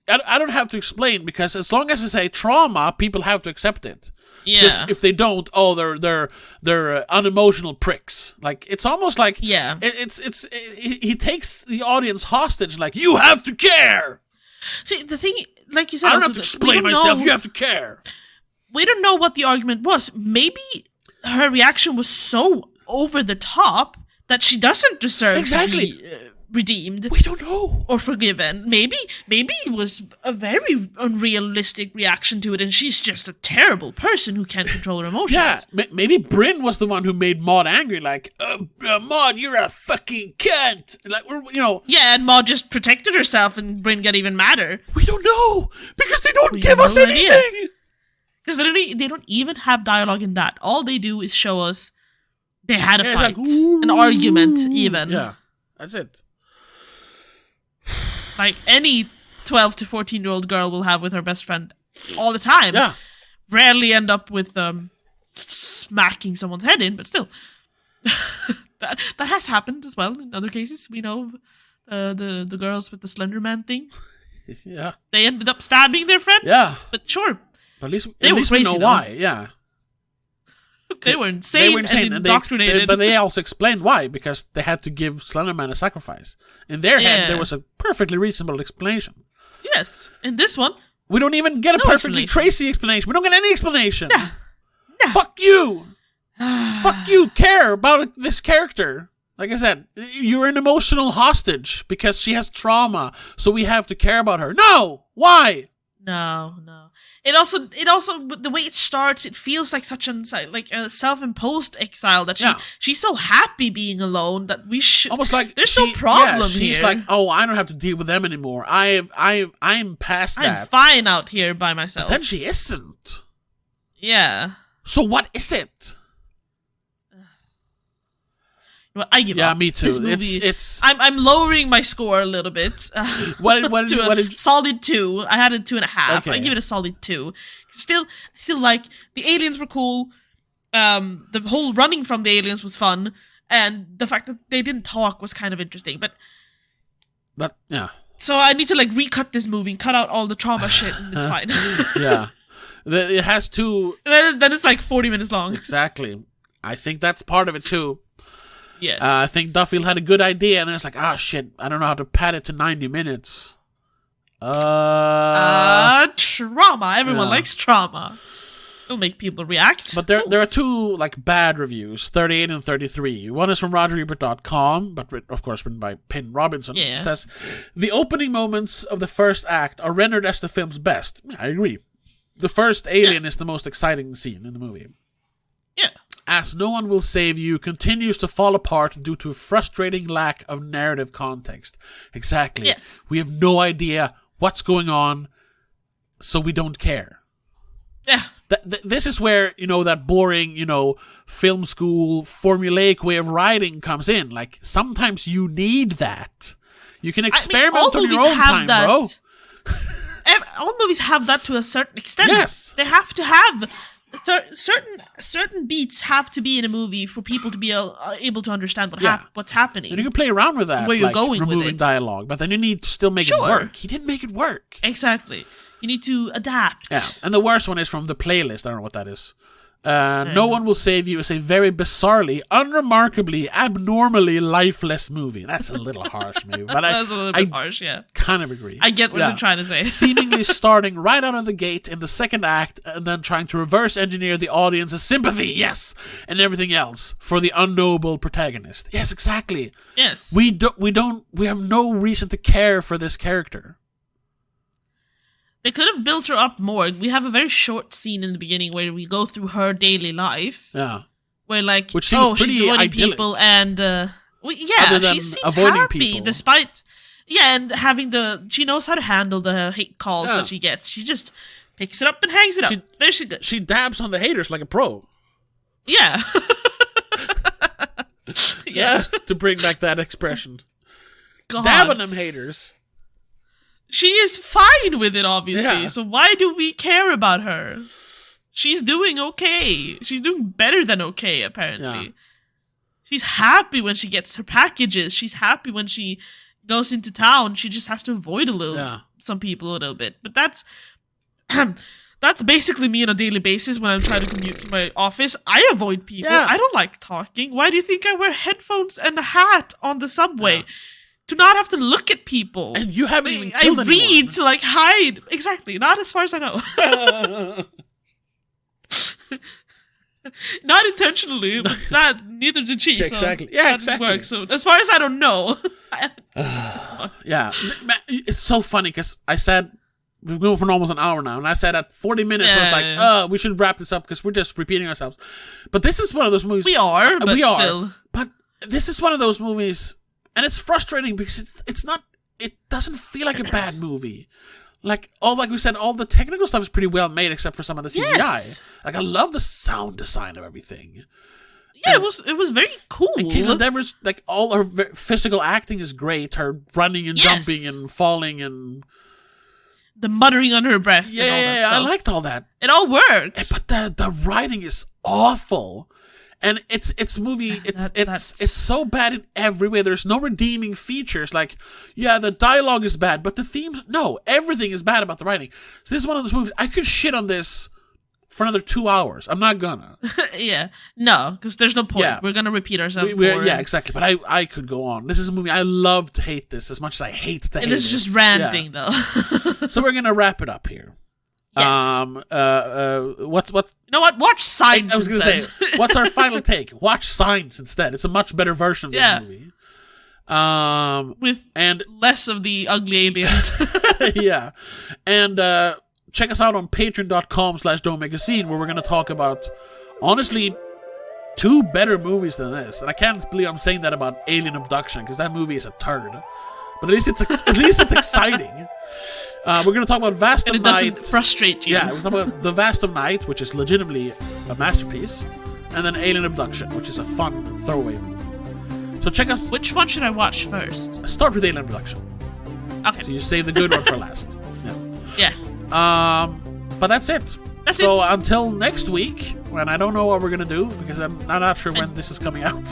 Speaker 1: I don't have to explain because as long as I say trauma, people have to accept it.
Speaker 2: Yeah.
Speaker 1: If they don't, oh, they're unemotional pricks. Like it's almost like
Speaker 2: yeah.
Speaker 1: He takes the audience hostage. Like you have to care.
Speaker 2: See, the thing, like you said,
Speaker 1: I don't have to explain myself. You have to care.
Speaker 2: We don't know what the argument was. Maybe her reaction was so over the top that she doesn't deserve to be redeemed.
Speaker 1: We don't know.
Speaker 2: Or forgiven. Maybe it was a very unrealistic reaction to it, and she's just a terrible person who can't control her emotions.
Speaker 1: Yeah, maybe Bryn was the one who made Maud angry, like, Maud, you're a fucking cunt. Like, you know.
Speaker 2: Yeah, and Maud just protected herself, and Bryn got even madder.
Speaker 1: We don't know, because they don't give us anything.
Speaker 2: Because they don't even have dialogue in that. All they do is show us they had a fight. Like, an argument, even.
Speaker 1: Yeah, that's it.
Speaker 2: Like any 12 to 14-year-old girl will have with her best friend all the time.
Speaker 1: Yeah.
Speaker 2: Rarely end up with smacking someone's head in, but still. that has happened as well in other cases. We know the girls with the Slender Man thing.
Speaker 1: Yeah.
Speaker 2: They ended up stabbing their friend.
Speaker 1: Yeah.
Speaker 2: But sure.
Speaker 1: But at least
Speaker 2: crazy,
Speaker 1: we know why. Yeah.
Speaker 2: They were insane, and indoctrinated.
Speaker 1: But they also explained why, because they had to give Slenderman a sacrifice. In their head, there was a perfectly reasonable explanation.
Speaker 2: Yes. In this one,
Speaker 1: we don't even get a perfectly crazy explanation. We don't get any explanation.
Speaker 2: No.
Speaker 1: Fuck you. Fuck you. Care about this character. Like I said, you're an emotional hostage because she has trauma, so we have to care about her. No. Why?
Speaker 2: No. It also the way it starts, it feels like such a self-imposed exile that she's so happy being alone that we should
Speaker 1: almost like
Speaker 2: there's no problem here.
Speaker 1: She's like, oh, I don't have to deal with them anymore. I'm past that.
Speaker 2: I'm fine out here by myself.
Speaker 1: But then she isn't.
Speaker 2: Yeah.
Speaker 1: So what is it?
Speaker 2: Well, I give up.
Speaker 1: Yeah, me too.
Speaker 2: This movie,
Speaker 1: it's
Speaker 2: I'm lowering my score a little bit.
Speaker 1: What did
Speaker 2: solid 2. I had a 2.5.
Speaker 1: Okay.
Speaker 2: I give it a solid 2. Still like the aliens were cool. The whole running from the aliens was fun, and the fact that they didn't talk was kind of interesting. But
Speaker 1: yeah.
Speaker 2: So I need to like recut this movie and cut out all the trauma shit, and it's fine.
Speaker 1: Yeah. It has two...
Speaker 2: Then it's like 40 minutes long.
Speaker 1: Exactly. I think that's part of it too.
Speaker 2: Yes.
Speaker 1: I think Duffield had a good idea, and then it's like, shit, I don't know how to pad it to 90 minutes.
Speaker 2: Trauma. Everyone likes trauma. It'll make people react.
Speaker 1: But there are two like bad reviews, 38 and 33. One is from RogerEbert.com, but of course written by Pin Robinson.
Speaker 2: Yeah.
Speaker 1: It says, the opening moments of the first act are rendered as the film's best. I agree. The first alien is the most exciting scene in the movie.
Speaker 2: Yeah.
Speaker 1: As No One Will Save You continues to fall apart due to a frustrating lack of narrative context. Exactly.
Speaker 2: Yes.
Speaker 1: We have no idea what's going on, so we don't care.
Speaker 2: Yeah.
Speaker 1: This is where, that boring, film school formulaic way of writing comes in. Like, sometimes you need that. You can experiment on your own time, bro.
Speaker 2: All movies have that to a certain extent.
Speaker 1: Yes.
Speaker 2: They have to have... certain beats have to be in a movie for people to be able to understand what's happening.
Speaker 1: And you can play around with that,
Speaker 2: where you're going
Speaker 1: removing
Speaker 2: with it.
Speaker 1: Dialogue, but then you need to still make it work. He didn't make it work.
Speaker 2: Exactly. You need to adapt.
Speaker 1: Yeah, and the worst one is from The Playlist. I don't know what that is. No One Will Save You is a very bizarrely, unremarkably, abnormally lifeless movie. That's a little harsh, maybe. But
Speaker 2: That's a little bit harsh, yeah.
Speaker 1: Kind of agree.
Speaker 2: I get what you're trying to say.
Speaker 1: Seemingly starting right out of the gate in the second act and then trying to reverse engineer the audience's sympathy, yes, and everything else for the unknowable protagonist. Yes, exactly.
Speaker 2: Yes.
Speaker 1: We have no reason to care for this character.
Speaker 2: They could have built her up more. We have a very short scene in the beginning where we go through her daily life.
Speaker 1: Yeah.
Speaker 2: Where like,
Speaker 1: which seems
Speaker 2: she's avoiding people and, she seems happy
Speaker 1: people.
Speaker 2: despite, and she knows how to handle the hate calls that she gets. She just picks it up and hangs it up. There she goes.
Speaker 1: She dabs on the haters like a pro.
Speaker 2: Yeah. Yes.
Speaker 1: To bring back that expression.
Speaker 2: God.
Speaker 1: Dabbing them haters.
Speaker 2: She is fine with it, obviously.
Speaker 1: Yeah.
Speaker 2: So why do we care about her? She's doing okay. She's doing better than okay, apparently. Yeah. She's happy when she gets her packages. She's happy when she goes into town. She just has to avoid some people a little bit. But that's basically me on a daily basis when I'm trying to commute to my office. I avoid people. Yeah. I don't like talking. Why do you think I wear headphones and a hat on the subway? Yeah. To not have to look at people.
Speaker 1: And you haven't even killed anyone.
Speaker 2: I read to like hide. Exactly. Not as far as I know. Not intentionally. But neither did she.
Speaker 1: Exactly.
Speaker 2: So
Speaker 1: yeah,
Speaker 2: that
Speaker 1: exactly.
Speaker 2: Work. So as far as I don't know.
Speaker 1: Yeah. It's so funny because I said, we've been for almost an hour now, and I said at 40 minutes, I was like, we should wrap this up because we're just repeating ourselves. But this is one of those movies.
Speaker 2: We are, but still.
Speaker 1: But this is one of those movies... And it's frustrating because it doesn't feel like a bad movie. Like we said, all the technical stuff is pretty well made except for some of the CGI.
Speaker 2: Yes.
Speaker 1: Like I love the sound design of everything.
Speaker 2: Yeah, and it was very cool.
Speaker 1: And Caitlyn Dever's, like, all her physical acting is great. Her running and jumping and falling and...
Speaker 2: The muttering under her breath.
Speaker 1: Yeah,
Speaker 2: and all that stuff.
Speaker 1: I liked all that.
Speaker 2: It all works.
Speaker 1: But the writing is awful. And it's so bad in every way. There's no redeeming features. Like, the dialogue is bad, but the themes, no, everything is bad about the writing. So this is one of those movies, I could shit on this for another 2 hours. I'm not gonna.
Speaker 2: Yeah. No, because there's no point. Yeah. We're gonna repeat ourselves more.
Speaker 1: Yeah, exactly. But I could go on. This is a movie, I love to hate this as much as I hate to hate it.
Speaker 2: And this is just ranting, though.
Speaker 1: So we're gonna wrap it up here.
Speaker 2: Yes.
Speaker 1: What's
Speaker 2: you know what? Watch Signs.
Speaker 1: I was going to say, what's our final take? Watch Signs instead. It's a much better version of this movie.
Speaker 2: With less of the ugly aliens.
Speaker 1: Yeah. And check us out on patreon.com/domagazine where we're going to talk about, honestly, 2 better movies than this. And I can't believe I'm saying that about Alien Abduction because that movie is a turd. But at least it's exciting. We're going to talk about Vast of Night.
Speaker 2: And it doesn't frustrate you.
Speaker 1: Yeah, we're talking about The Vast of Night, which is legitimately a masterpiece. And then Alien Abduction, which is a fun throwaway movie. So check us...
Speaker 2: Which one should I watch first?
Speaker 1: Start with Alien Abduction.
Speaker 2: Okay.
Speaker 1: So you save the good one for last.
Speaker 2: Yeah.
Speaker 1: But that's it.
Speaker 2: That's
Speaker 1: So
Speaker 2: it.
Speaker 1: until next week, when I don't know what we're gonna do because I'm not sure when this is coming out.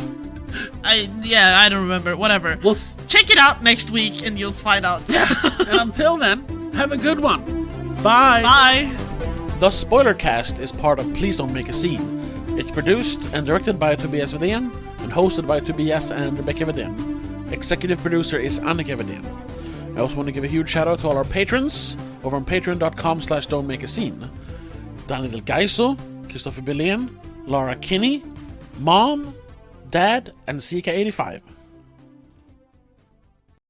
Speaker 2: I don't remember. Whatever.
Speaker 1: We'll
Speaker 2: check it out next week and you'll find out.
Speaker 1: and until then, have a good one. Bye.
Speaker 2: Bye.
Speaker 1: The Spoilercast is part of Please Don't Make a Scene. It's produced and directed by Tobias Vedén and hosted by Tobias and Rebecca Vedén. Executive producer is Annika Vedén. I also want to give a huge shout out to all our patrons over on patreon.com/don'tmakeascene. Daniel Geiso, Christopher Billén, Laura Kinney, Mom, Dad, and CK85.